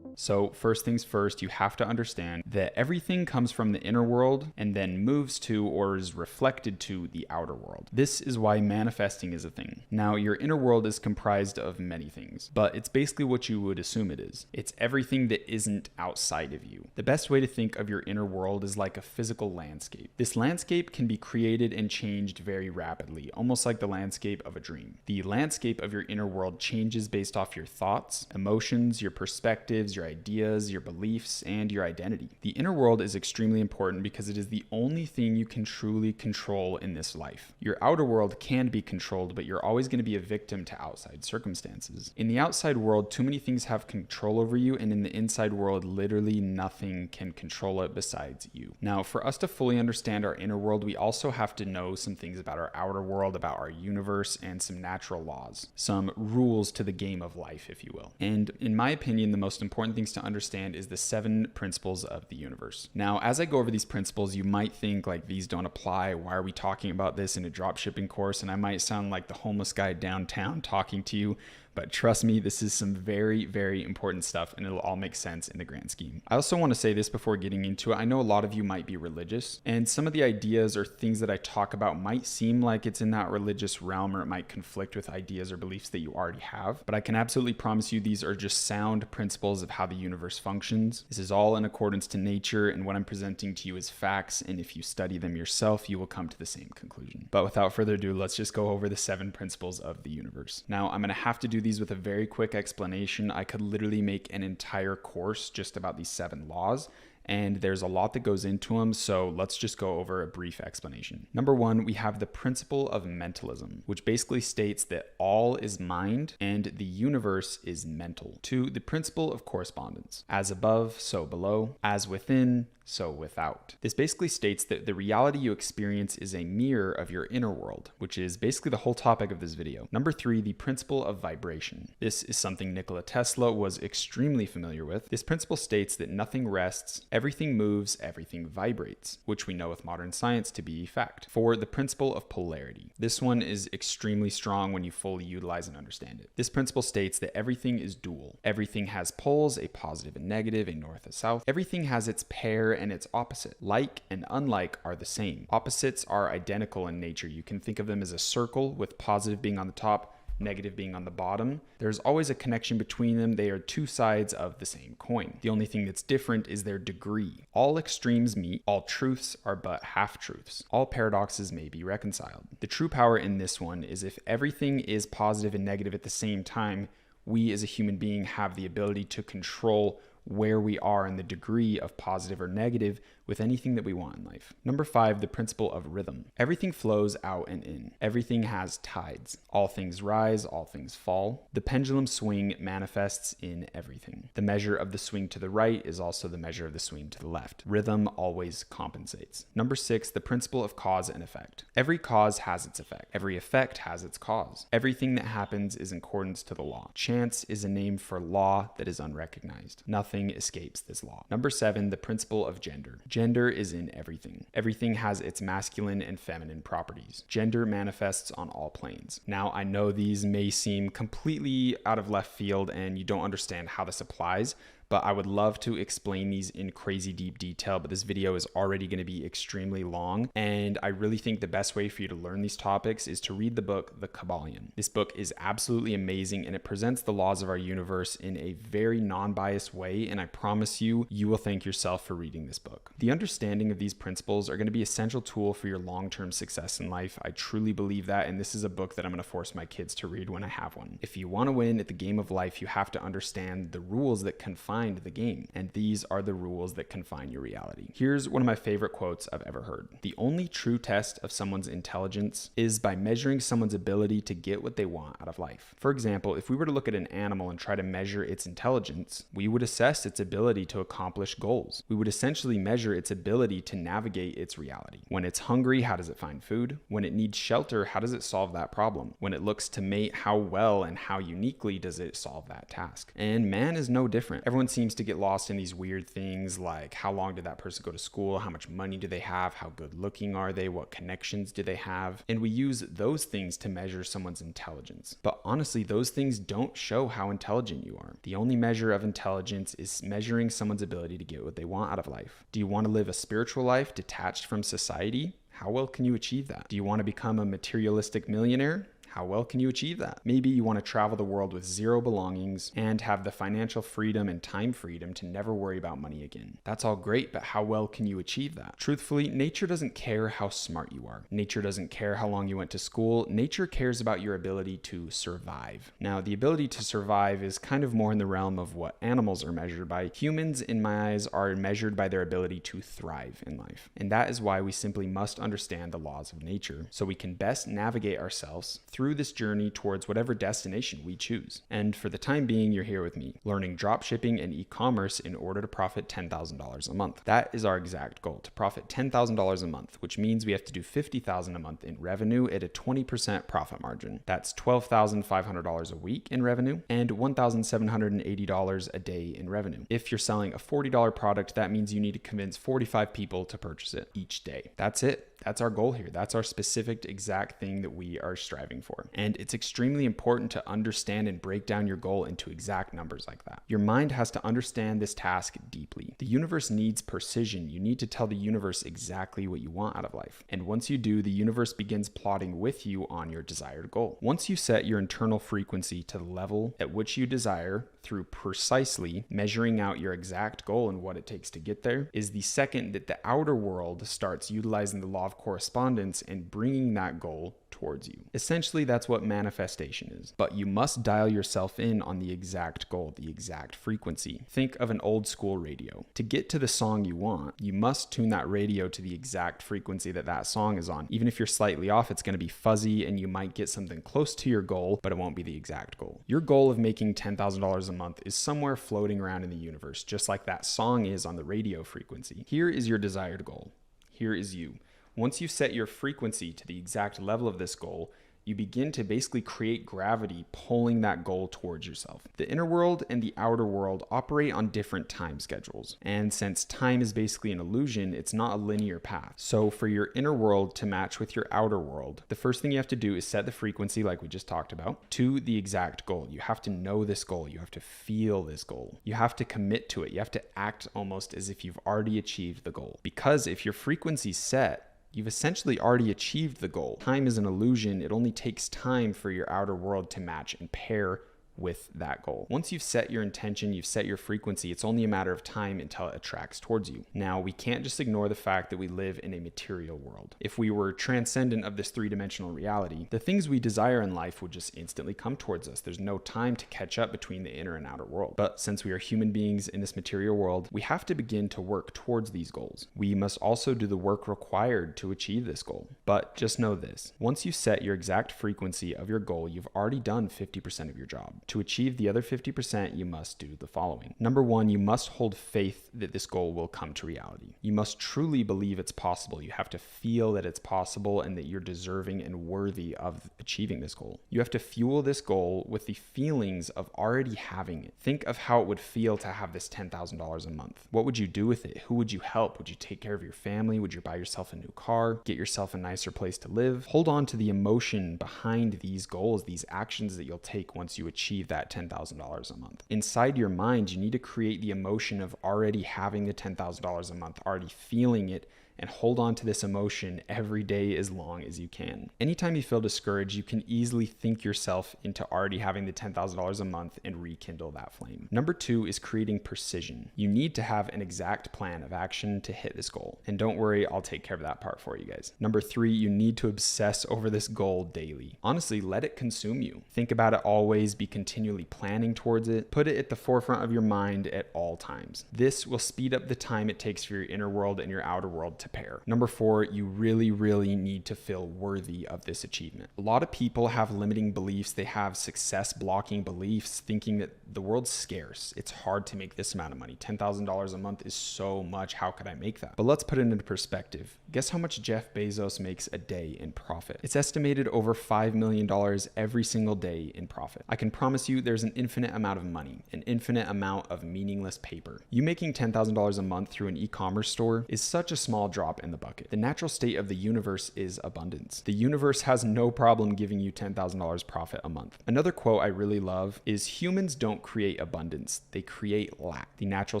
So first things first, you have to understand that everything comes from the inner world and then moves to or is reflected to the outer world. This is why manifesting is a thing. Now, your inner world is comprised of many things, but it's basically what you would assume it is. It's everything that isn't outside of you. The best way to think of your inner world is like a physical landscape. This landscape can be created and changed very rapidly, almost like the landscape of a dream. The landscape of your inner world changes based off your thoughts, emotions, your perspectives, your ideas, your beliefs, and your identity. The inner world is extremely important because it is the only thing you can truly control in this life. Your outer world can be controlled, but you're always going to be a victim to outside circumstances. In the outside world, too many things have control over you, and in the inside world, literally nothing can control it besides you. Now, for us to fully understand our inner world, we also have to know some things about our outer world, about our universe, and some natural laws, some rules to the game of life, if you will. And in my opinion, the most important things to understand is the 7 principles of the universe. Now, as I go over these principles, you might think like these don't apply. Why are we talking about this in a dropshipping course? And I might sound like the homeless guy downtown talking to you, but trust me, this is some very, very important stuff, and it'll all make sense in the grand scheme. I also want to say this before getting into it. I know a lot of you might be religious, and some of the ideas or things that I talk about might seem like it's in that religious realm, or it might conflict with ideas or beliefs that you already have. But I can absolutely promise you these are just sound principles of how the universe functions. This is all in accordance to nature, and what I'm presenting to you is facts, and if you study them yourself, you will come to the same conclusion. But without further ado, let's just go over the 7 principles of the universe. Now, I'm going to have to do these with a very quick explanation. I could literally make an entire course just about these 7 laws, and there's a lot that goes into them, so let's just go over a brief explanation. Number 1, we have the principle of mentalism, which basically states that all is mind and the universe is mental. 2, the principle of correspondence. As above, so below. As within, so without. This basically states that the reality you experience is a mirror of your inner world, which is basically the whole topic of this video. Number 3, the principle of vibration. This is something Nikola Tesla was extremely familiar with. This principle states that nothing rests, everything moves, everything vibrates, which we know with modern science to be fact. 4, the principle of polarity. This one is extremely strong when you fully utilize and understand it. This principle states that everything is dual. Everything has poles, a positive and negative, a north and south. Everything has its pair and its opposite. Like and unlike are the same. Opposites are identical in nature. You can think of them as a circle with positive being on the top, negative being on the bottom. There's always a connection between them. They are 2 sides of the same coin. The only thing that's different is their degree. All extremes meet. All truths are but half-truths. All paradoxes may be reconciled. The true power in this one is if everything is positive and negative at the same time, we as a human being have the ability to control where we are in the degree of positive or negative with anything that we want in life. Number 5, the principle of rhythm. Everything flows out and in. Everything has tides. All things rise, all things fall. The pendulum swing manifests in everything. The measure of the swing to the right is also the measure of the swing to the left. Rhythm always compensates. Number 6, the principle of cause and effect. Every cause has its effect. Every effect has its cause. Everything that happens is in accordance to the law. Chance is a name for law that is unrecognized. Nothing escapes this law. Number 7, the principle of gender. Gender is in everything. Everything has its masculine and feminine properties. Gender manifests on all planes. Now, I know these may seem completely out of left field and you don't understand how this applies, but I would love to explain these in crazy deep detail, but this video is already going to be extremely long, and I really think the best way for you to learn these topics is to read the book, The Kybalion. This book is absolutely amazing, and it presents the laws of our universe in a very non-biased way, and I promise you, you will thank yourself for reading this book. The understanding of these principles are going to be an essential tool for your long-term success in life. I truly believe that, and this is a book that I'm going to force my kids to read when I have one. If you want to win at the game of life, you have to understand the rules that confine the game, and these are the rules that confine your reality. Here's one of my favorite quotes I've ever heard. The only true test of someone's intelligence is by measuring someone's ability to get what they want out of life. For example, if we were to look at an animal and try to measure its intelligence, we would assess its ability to accomplish goals. We would essentially measure its ability to navigate its reality. When it's hungry, how does it find food? When it needs shelter, how does it solve that problem? When it looks to mate, how well and how uniquely does it solve that task? And man is no different. Everyone seems to get lost in these weird things like how long did that person go to school? How much money do they have? How good looking are they? What connections do they have? And we use those things to measure someone's intelligence. But honestly, those things don't show how intelligent you are. The only measure of intelligence is measuring someone's ability to get what they want out of life. Do you want to live a spiritual life detached from society? How well can you achieve that? Do you want to become a materialistic millionaire? How well can you achieve that? Maybe you want to travel the world with zero belongings and have the financial freedom and time freedom to never worry about money again. That's all great, but how well can you achieve that? Truthfully, nature doesn't care how smart you are. Nature doesn't care how long you went to school. Nature cares about your ability to survive. Now, the ability to survive is kind of more in the realm of what animals are measured by. Humans, in my eyes, are measured by their ability to thrive in life. And that is why we simply must understand the laws of nature so we can best navigate ourselves through this journey towards whatever destination we choose. And for the time being, you're here with me, learning dropshipping and e-commerce in order to profit $10,000 a month. That is our exact goal, to profit $10,000 a month, which means we have to do $50,000 a month in revenue at a 20% profit margin. That's $12,500 a week in revenue and $1,780 a day in revenue. If you're selling a $40 product, that means you need to convince 45 people to purchase it each day. That's it. That's our goal here. That's our specific exact thing that we are striving for. And it's extremely important to understand and break down your goal into exact numbers like that. Your mind has to understand this task deeply. The universe needs precision. You need to tell the universe exactly what you want out of life. And once you do, the universe begins plotting with you on your desired goal. Once you set your internal frequency to the level at which you desire through precisely measuring out your exact goal and what it takes to get there, is the second that the outer world starts utilizing the law of correspondence and bringing that goal towards you. Essentially, that's what manifestation is. But you must dial yourself in on the exact goal, the exact frequency. Think of an old school radio. To get to the song you want, you must tune that radio to the exact frequency that that song is on. Even if you're slightly off, it's going to be fuzzy and you might get something close to your goal, but it won't be the exact goal. Your goal of making $10,000 a month is somewhere floating around in the universe, just like that song is on the radio frequency. Here is your desired goal. Here is you. Once you set your frequency to the exact level of this goal, you begin to basically create gravity pulling that goal towards yourself. The inner world and the outer world operate on different time schedules. And since time is basically an illusion, it's not a linear path. So for your inner world to match with your outer world, the first thing you have to do is set the frequency, like we just talked about, to the exact goal. You have to know this goal. You have to feel this goal. You have to commit to it. You have to act almost as if you've already achieved the goal. Because if your frequency's set, you've essentially already achieved the goal. Time is an illusion. It only takes time for your outer world to match and pair with that goal. Once you've set your intention, you've set your frequency, it's only a matter of time until it attracts towards you. Now, we can't just ignore the fact that we live in a material world. If we were transcendent of this three-dimensional reality, the things we desire in life would just instantly come towards us. There's no time to catch up between the inner and outer world. But since we are human beings in this material world, we have to begin to work towards these goals. We must also do the work required to achieve this goal. But just know this, once you set your exact frequency of your goal, you've already done 50% of your job. To achieve the other 50%, you must do the following. Number one, you must hold faith that this goal will come to reality. You must truly believe it's possible. You have to feel that it's possible and that you're deserving and worthy of achieving this goal. You have to fuel this goal with the feelings of already having it. Think of how it would feel to have this $10,000 a month. What would you do with it? Who would you help? Would you take care of your family? Would you buy yourself a new car? Get yourself a nicer place to live? Hold on to the emotion behind these goals, these actions that you'll take once you achieve that $10,000 a month. Inside your mind, you need to create the emotion of already having the $10,000 a month, already feeling it, and hold on to this emotion every day as long as you can. Anytime you feel discouraged, you can easily think yourself into already having the $10,000 a month and rekindle that flame. Number two is creating precision. You need to have an exact plan of action to hit this goal. And don't worry, I'll take care of that part for you guys. Number three, you need to obsess over this goal daily. Honestly, let it consume you. Think about it always, be continually planning towards it. Put it at the forefront of your mind at all times. This will speed up the time it takes for your inner world and your outer world to pair. Number four, you really need to feel worthy of this achievement. A lot of people have limiting beliefs. They have success blocking beliefs, thinking that the world's scarce. It's hard to make this amount of money. $10,000 a month is so much. How could I make that? But let's put it into perspective. Guess how much Jeff Bezos makes a day in profit? It's estimated over $5 million every single day in profit. I can promise promise you there's an infinite amount of money, an infinite amount of meaningless paper. You making $10,000 a month through an e-commerce store is such a small drop in the bucket. The natural state of the universe is abundance. The universe has no problem giving you $10,000 profit a month. Another quote I really love is, humans don't create abundance, they create lack. The natural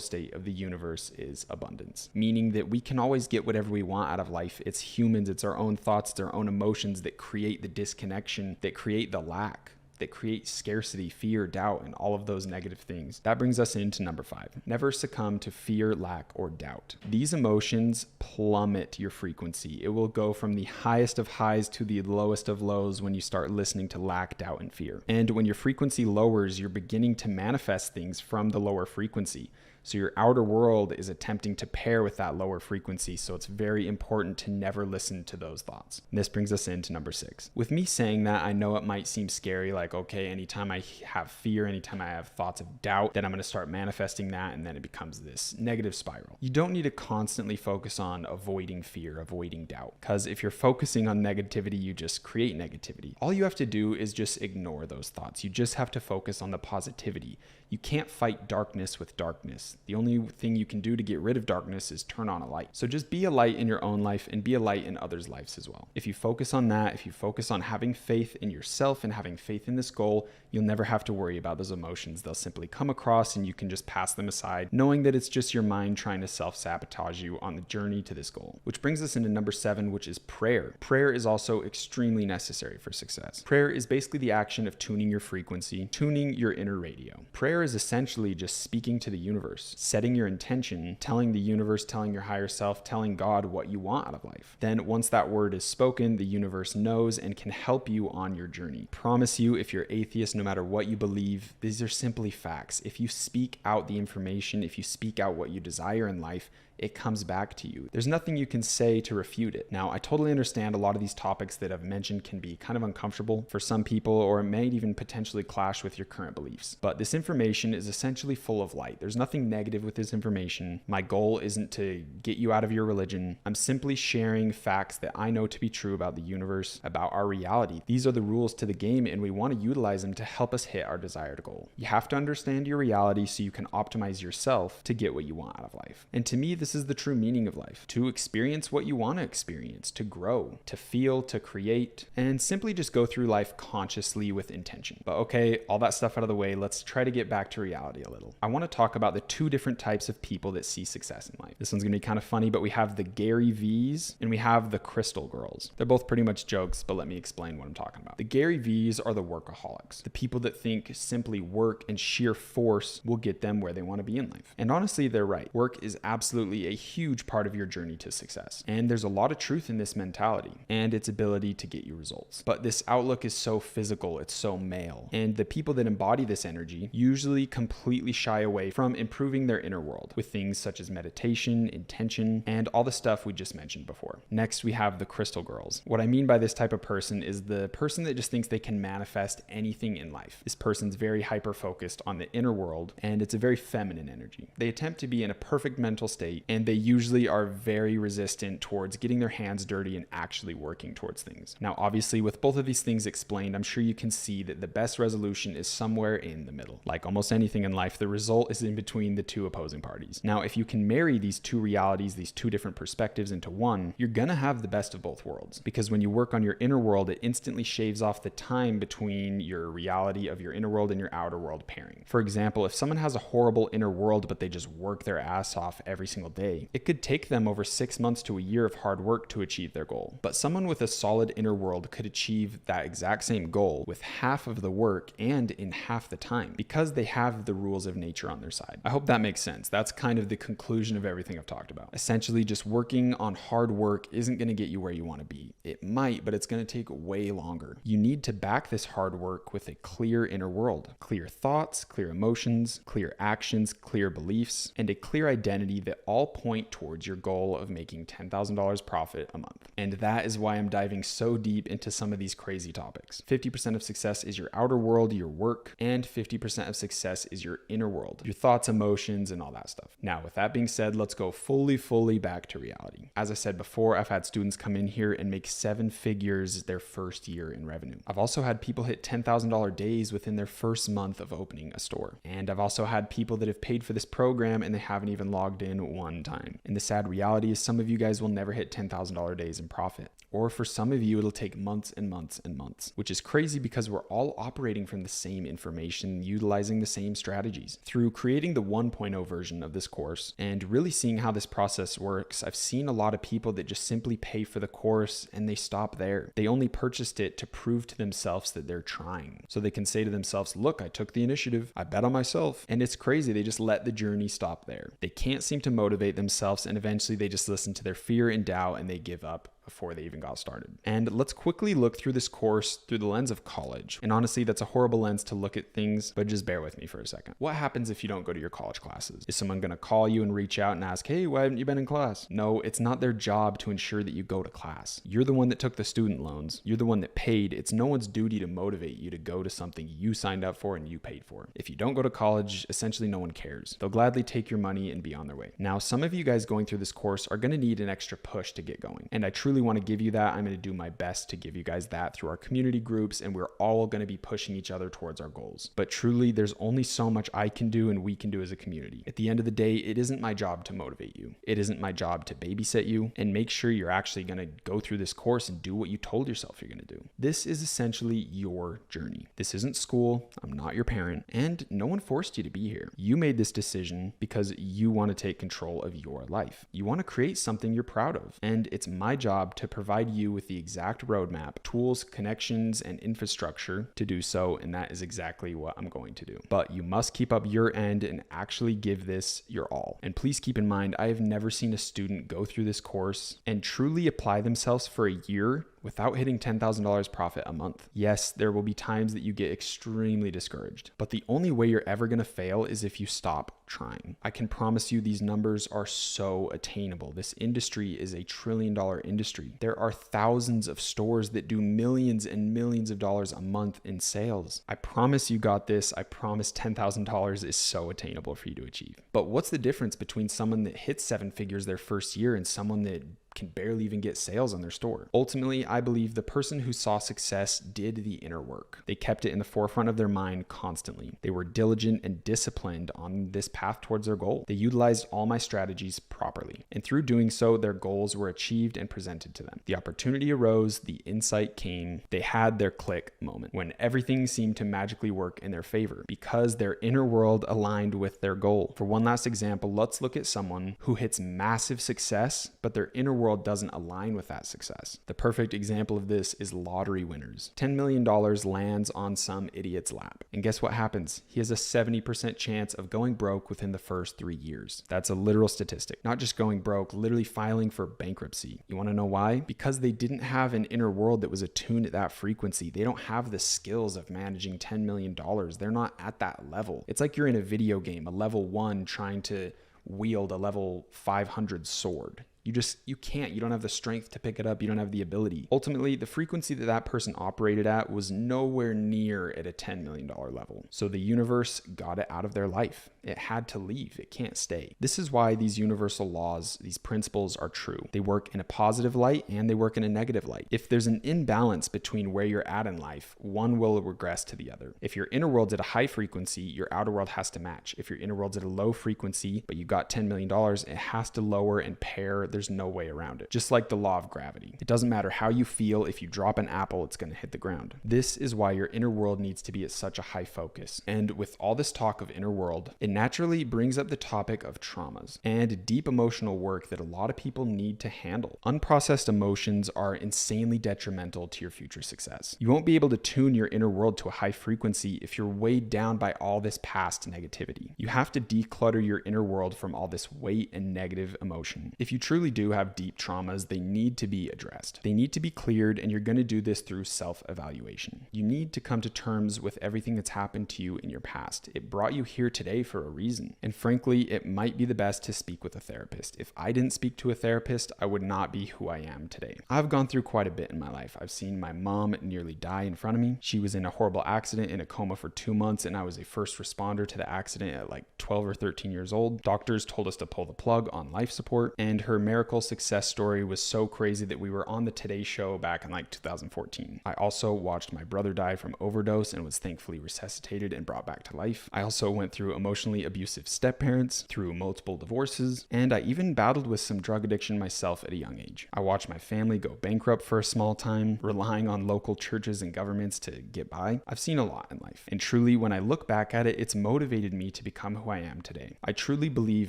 state of the universe is abundance, meaning that we can always get whatever we want out of life. It's humans, it's our own thoughts, it's our own emotions that create the disconnection, that create the lack, that create scarcity, fear, doubt, and all of those negative things. That brings us into number 5. Never succumb to fear, lack, or doubt. These emotions plummet your frequency. It will go from the highest of highs to the lowest of lows when you start listening to lack, doubt, and fear. And when your frequency lowers, you're beginning to manifest things from the lower frequency. So your outer world is attempting to pair with that lower frequency. So it's very important to never listen to those thoughts. And this brings us into number 6. With me saying that, I know it might seem scary, like, okay, anytime I have fear, anytime I have thoughts of doubt, then I'm going to start manifesting that, and then it becomes this negative spiral. You don't need to constantly focus on avoiding fear, avoiding doubt, because if you're focusing on negativity, you just create negativity. All you have to do is just ignore those thoughts. You just have to focus on the positivity. You can't fight darkness with darkness. The only thing you can do to get rid of darkness is turn on a light. So just be a light in your own life and be a light in others' lives as well. If you focus on that, if you focus on having faith in yourself and having faith in this goal, you'll never have to worry about those emotions. They'll simply come across and you can just pass them aside, knowing that it's just your mind trying to self-sabotage you on the journey to this goal. Which brings us into number 7, which is prayer. Prayer is also extremely necessary for success. Prayer is basically the action of tuning your frequency, tuning your inner radio. Prayer is essentially just speaking to the universe, setting your intention, telling the universe, telling your higher self, telling God what you want out of life. Then once that word is spoken, the universe knows and can help you on your journey. Promise you, if you're atheist, no matter what you believe, these are simply facts. If you speak out the information, if you speak out what you desire in life, it comes back to you. There's nothing you can say to refute it. Now, I totally understand a lot of these topics that I've mentioned can be kind of uncomfortable for some people, or it may even potentially clash with your current beliefs. But this information is essentially full of light. There's nothing negative with this information. My goal isn't to get you out of your religion. I'm simply sharing facts that I know to be true about the universe, about our reality. These are the rules to the game, and we want to utilize them to help us hit our desired goal. You have to understand your reality so you can optimize yourself to get what you want out of life. And to me, this is the true meaning of life: to experience what you want to experience, to grow, to feel, to create, and simply just go through life consciously with intention. But okay, all that stuff out of the way, let's try to get back to reality a little. I want to talk about the 2 different types of people that see success in life. This one's gonna be kind of funny, but we have the Gary V's and we have the Crystal Girls. They're both pretty much jokes, but let me explain what I'm talking about. The Gary V's are the workaholics, the people that think simply work and sheer force will get them where they want to be in life. And honestly, they're right. Work is absolutely a huge part of your journey to success. And there's a lot of truth in this mentality and its ability to get you results. But this outlook is so physical, it's so male. And the people that embody this energy usually completely shy away from improving their inner world with things such as meditation, intention, and all the stuff we just mentioned before. Next, we have the Crystal Girls. What I mean by this type of person is the person that just thinks they can manifest anything in life. This person's very hyper-focused on the inner world, and it's a very feminine energy. They attempt to be in a perfect mental state, and they usually are very resistant towards getting their hands dirty and actually working towards things. Now, obviously, with both of these things explained, I'm sure you can see that the best resolution is somewhere in the middle. Like almost anything in life, the result is in between the 2 opposing parties. Now, if you can marry these 2 realities, these 2 different perspectives into one, you're gonna have the best of both worlds. Because when you work on your inner world, it instantly shaves off the time between your reality of your inner world and your outer world pairing. For example, if someone has a horrible inner world, but they just work their ass off every single day, it could take them over 6 months to a year of hard work to achieve their goal. But someone with a solid inner world could achieve that exact same goal with half of the work and in half the time, because they have the rules of nature on their side. I hope that makes sense. That's kind of the conclusion of everything I've talked about. Essentially, just working on hard work isn't going to get you where you want to be. It might, but it's going to take way longer. You need to back this hard work with a clear inner world, clear thoughts, clear emotions, clear actions, clear beliefs, and a clear identity that all all point towards your goal of making $10,000 profit a month. And that is why I'm diving so deep into some of these crazy topics. 50% of success is your outer world, your work, and 50% of success is your inner world, your thoughts, emotions, and all that stuff. Now, with that being said, let's go fully back to reality. As I said before, I've had students come in here and make 7 figures their first year in revenue. I've also had people hit $10,000 days within their first month of opening a store. And I've also had people that have paid for this program and they haven't even logged in one time. And the sad reality is some of you guys will never hit $10,000 days in profit. Or for some of you, it'll take months and months and months, which is crazy because we're all operating from the same information, utilizing the same strategies. Through creating the 1.0 version of this course and really seeing how this process works, I've seen a lot of people that just simply pay for the course and they stop there. They only purchased it to prove to themselves that they're trying. So they can say to themselves, look, I took the initiative, I bet on myself. And it's crazy. They just let the journey stop there. They can't seem to motivate themselves, and eventually they just listen to their fear and doubt and they give up before they even got started. And let's quickly look through this course through the lens of college. And honestly, that's a horrible lens to look at things, but just bear with me for a second. What happens if you don't go to your college classes? Is someone going to call you and reach out and ask, hey, why haven't you been in class? No, it's not their job to ensure that you go to class. You're the one that took the student loans. You're the one that paid. It's no one's duty to motivate you to go to something you signed up for and you paid for. If you don't go to college, essentially no one cares. They'll gladly take your money and be on their way. Now, some of you guys going through this course are going to need an extra push to get going. And I truly want to give you that. I'm going to do my best to give you guys that through our community groups, and we're all going to be pushing each other towards our goals. But truly, there's only so much I can do and we can do as a community. At the end of the day, it isn't my job to motivate you. It isn't my job to babysit you and make sure you're actually going to go through this course and do what you told yourself you're going to do. This is essentially your journey. This isn't school. I'm not your parent, and no one forced you to be here. You made this decision because you want to take control of your life. You want to create something you're proud of, and it's my job to provide you with the exact roadmap, tools, connections, and infrastructure to do so, and that is exactly what I'm going to do. But you must keep up your end and actually give this your all. And please keep in mind, I have never seen a student go through this course and truly apply themselves for a year without hitting $10,000 profit a month. Yes, there will be times that you get extremely discouraged, but the only way you're ever going to fail is if you stop trying. I can promise you these numbers are so attainable. This industry is a $1 trillion industry. There are thousands of stores that do millions and millions of dollars a month in sales. I promise you got this. I promise $10,000 is so attainable for you to achieve. But what's the difference between someone that hits 7 figures their first year and someone that can barely even get sales on their store? Ultimately, I believe the person who saw success did the inner work. They kept it in the forefront of their mind constantly. They were diligent and disciplined on this path towards their goal. They utilized all my strategies properly, and through doing so, their goals were achieved and presented to them. The opportunity arose, the insight came, they had their click moment when everything seemed to magically work in their favor because their inner world aligned with their goal. For one last example, let's look at someone who hits massive success, but their inner world doesn't align with that success. The perfect example of this is lottery winners. $10 million lands on some idiot's lap. And guess what happens? He has a 70% chance of going broke within the first 3 years. That's a literal statistic. Not just going broke, literally filing for bankruptcy. You want to know why? Because they didn't have an inner world that was attuned at that frequency. They don't have the skills of managing $10 million. They're not at that level. It's like you're in a video game, a level 1 trying to wield a level 500 sword. You can't. You don't have the strength to pick it up. You don't have the ability. Ultimately, the frequency that that person operated at was nowhere near at a $10 million level. So the universe got it out of their life. It had to leave. It can't stay. This is why these universal laws, these principles are true. They work in a positive light and they work in a negative light. If there's an imbalance between where you're at in life, one will regress to the other. If your inner world's at a high frequency, your outer world has to match. If your inner world's at a low frequency, but you got $10 million, it has to lower and pair. There's no way around it. Just like the law of gravity. It doesn't matter how you feel. If you drop an apple, it's going to hit the ground. This is why your inner world needs to be at such a high focus. And with all this talk of inner world, it naturally brings up the topic of traumas and deep emotional work that a lot of people need to handle. Unprocessed emotions are insanely detrimental to your future success. You won't be able to tune your inner world to a high frequency if you're weighed down by all this past negativity. You have to declutter your inner world from all this weight and negative emotion. If you truly really do have deep traumas, they need to be addressed. They need to be cleared, and you're going to do this through self-evaluation. You need to come to terms with everything that's happened to you in your past. It brought you here today for a reason. And frankly, it might be the best to speak with a therapist. If I didn't speak to a therapist, I would not be who I am today. I've gone through quite a bit in my life. I've seen my mom nearly die in front of me. She was in a horrible accident in a coma for 2 months, and I was a first responder to the accident at like 12 or 13 years old. Doctors told us to pull the plug on life support, and her miracle success story was so crazy that we were on the Today Show back in like 2014. I also watched my brother die from overdose and was thankfully resuscitated and brought back to life. I also went through emotionally abusive step-parents, through multiple divorces, and I even battled with some drug addiction myself at a young age. I watched my family go bankrupt for a small time, relying on local churches and governments to get by. I've seen a lot in life, and truly when I look back at it, it's motivated me to become who I am today. I truly believe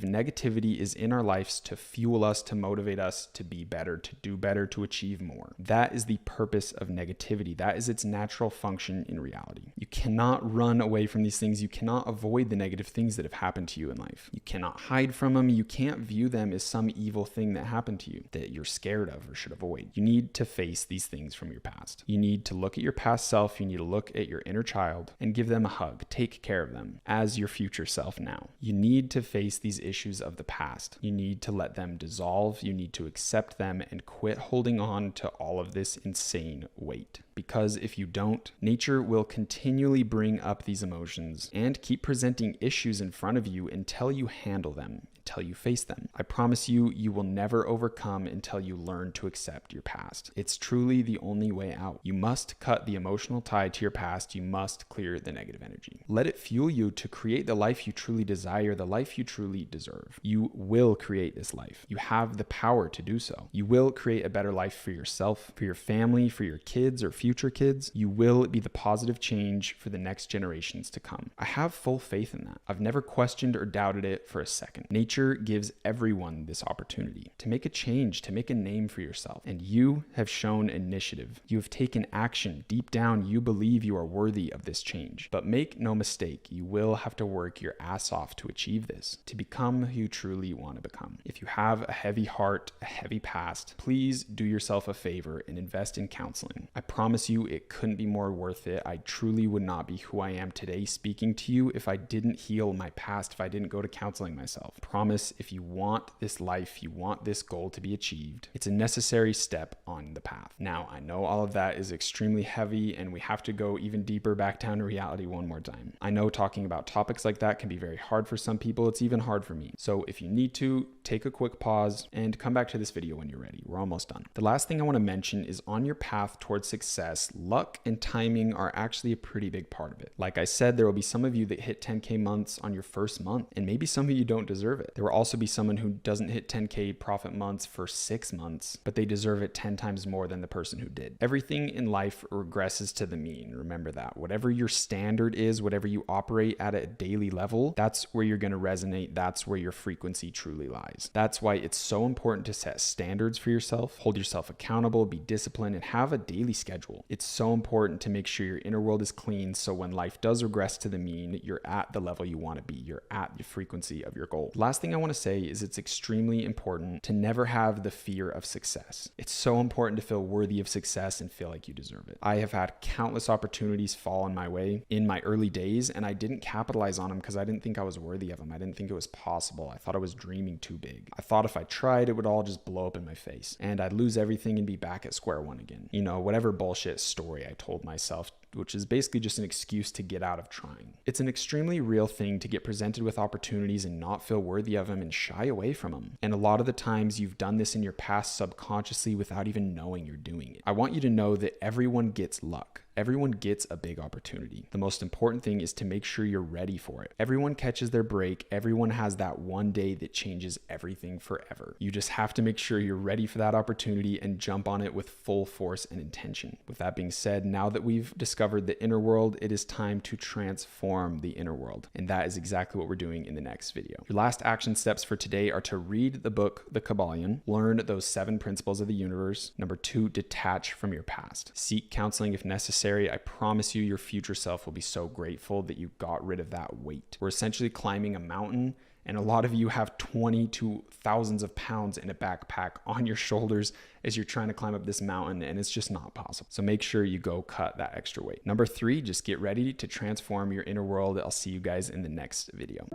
negativity is in our lives to fuel us, to motivate us to be better, to do better, to achieve more. That is the purpose of negativity. That is its natural function in reality. You cannot run away from these things. You cannot avoid the negative things that have happened to you in life. You cannot hide from them. You can't view them as some evil thing that happened to you that you're scared of or should avoid. You need to face these things from your past. You need to look at your past self. You need to look at your inner child and give them a hug. Take care of them as your future self now. You need to face these issues of the past. You need to let them dissolve. You need to accept them and quit holding on to all of this insane weight. Because if you don't, nature will continually bring up these emotions and keep presenting issues in front of you until you handle them, until you face them. I promise you, you will never overcome until you learn to accept your past. It's truly the only way out. You must cut the emotional tie to your past. You must clear the negative energy. Let it fuel you to create the life you truly desire, the life you truly deserve. You will create this life. You have the power to do so. You will create a better life for yourself, for your family, for your kids or future kids. You will be the positive change for the next generations to come. I have full faith in that. I've never questioned or doubted it for a second. Nature gives everyone this opportunity to make a change, to make a name for yourself. And you have shown initiative. You have taken action. Deep down, you believe you are worthy of this change. But make no mistake, you will have to work your ass off to achieve this, to become who you truly want to become. If you have a heavy heart, a heavy past, please do yourself a favor and invest in counseling. I promise you, it couldn't be more worth it. I truly would not be who I am today speaking to you if I didn't heal my past, if I didn't go to counseling myself. Promise, if you want this life, you want this goal to be achieved, it's a necessary step on the path. Now, I know all of that is extremely heavy and we have to go even deeper back down to reality one more time. I know talking about topics like that can be very hard for some people. It's even hard for me. So if you need to, take a quick pause and come back to this video when you're ready. We're almost done. The last thing I want to mention is on your path towards success, luck and timing are actually a pretty big part of it. Like I said, there will be some of you that hit 10K months on your first month, and maybe some of you don't deserve it. There will also be someone who doesn't hit 10K profit months for 6 months, but they deserve it 10 times more than the person who did. Everything in life regresses to the mean. Remember that. Whatever your standard is, whatever you operate at a daily level, that's where you're going to resonate. That's where your frequency truly lies. That's why it's so important to set standards for yourself, hold yourself accountable, be disciplined, and have a daily schedule. It's so important to make sure your inner world is clean so when life does regress to the mean, you're at the level you want to be. You're at the frequency of your goal. Last thing I want to say is it's extremely important to never have the fear of success. It's so important to feel worthy of success and feel like you deserve it. I have had countless opportunities fall in my way in my early days, and I didn't capitalize on them because I didn't think I was worthy of them. I didn't think it was possible. I thought I was dreaming too big. I thought if I tried, it would all just blow up in my face and I'd lose everything and be back at square one again. You know, whatever bullshit story I told myself, which is basically just an excuse to get out of trying. It's an extremely real thing to get presented with opportunities and not feel worthy of them and shy away from them. And a lot of the times you've done this in your past subconsciously without even knowing you're doing it. I want you to know that everyone gets luck. Everyone gets a big opportunity. The most important thing is to make sure you're ready for it. Everyone catches their break. Everyone has that one day that changes everything forever. You just have to make sure you're ready for that opportunity and jump on it with full force and intention. With that being said, now that we've discovered the inner world, it is time to transform the inner world. And that is exactly what we're doing in the next video. Your last action steps for today are to read the book, The Kybalion, learn those 7 principles of the universe. Number 2, detach from your past. Seek counseling if necessary. I promise you, your future self will be so grateful that you got rid of that weight. We're essentially climbing a mountain And a lot of you have 20 to thousands of pounds in a backpack on your shoulders as you're trying to climb up this mountain, and it's just not possible. So make sure you go cut that extra weight. Number 3, just get ready to transform your inner world. I'll see you guys in the next video.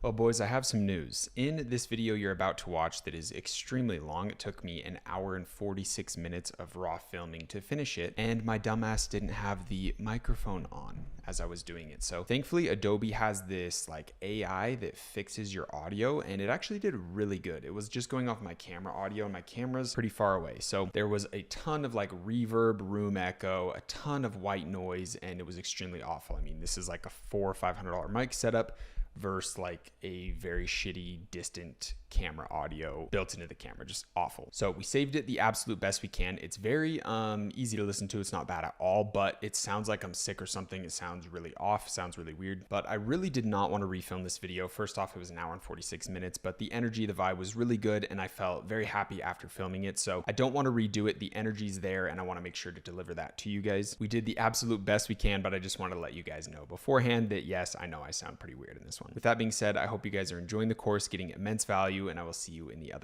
Well, boys, I have some news. In this video you're about to watch that is extremely long, it took me an hour and 46 minutes of raw filming to finish it, and my dumbass didn't have the microphone on as I was doing it. So thankfully Adobe has this like AI that fixes your audio, and it actually did really good. It was just going off my camera audio, and my camera's pretty far away. So there was a ton of like reverb, room echo, a ton of white noise, and it was extremely awful. I mean, this is like a $400 or $500 mic setup versus like a very shitty distant camera audio built into the camera. Just awful. So we saved it the absolute best we can. It's very easy to listen to. It's not bad at all, but it sounds like I'm sick or something. It sounds really off, sounds really weird. But I really did not want to refilm this video. First off, it was an hour and 46 minutes, but the energy, the vibe was really good, and I felt very happy after filming it. So I don't want to redo it. The energy's there, and I want to make sure to deliver that to you guys. We did the absolute best we can, but I just want to let you guys know beforehand that yes, I know I sound pretty weird in this one. With that being said, I hope you guys are enjoying the course, getting immense value, and I will see you in the other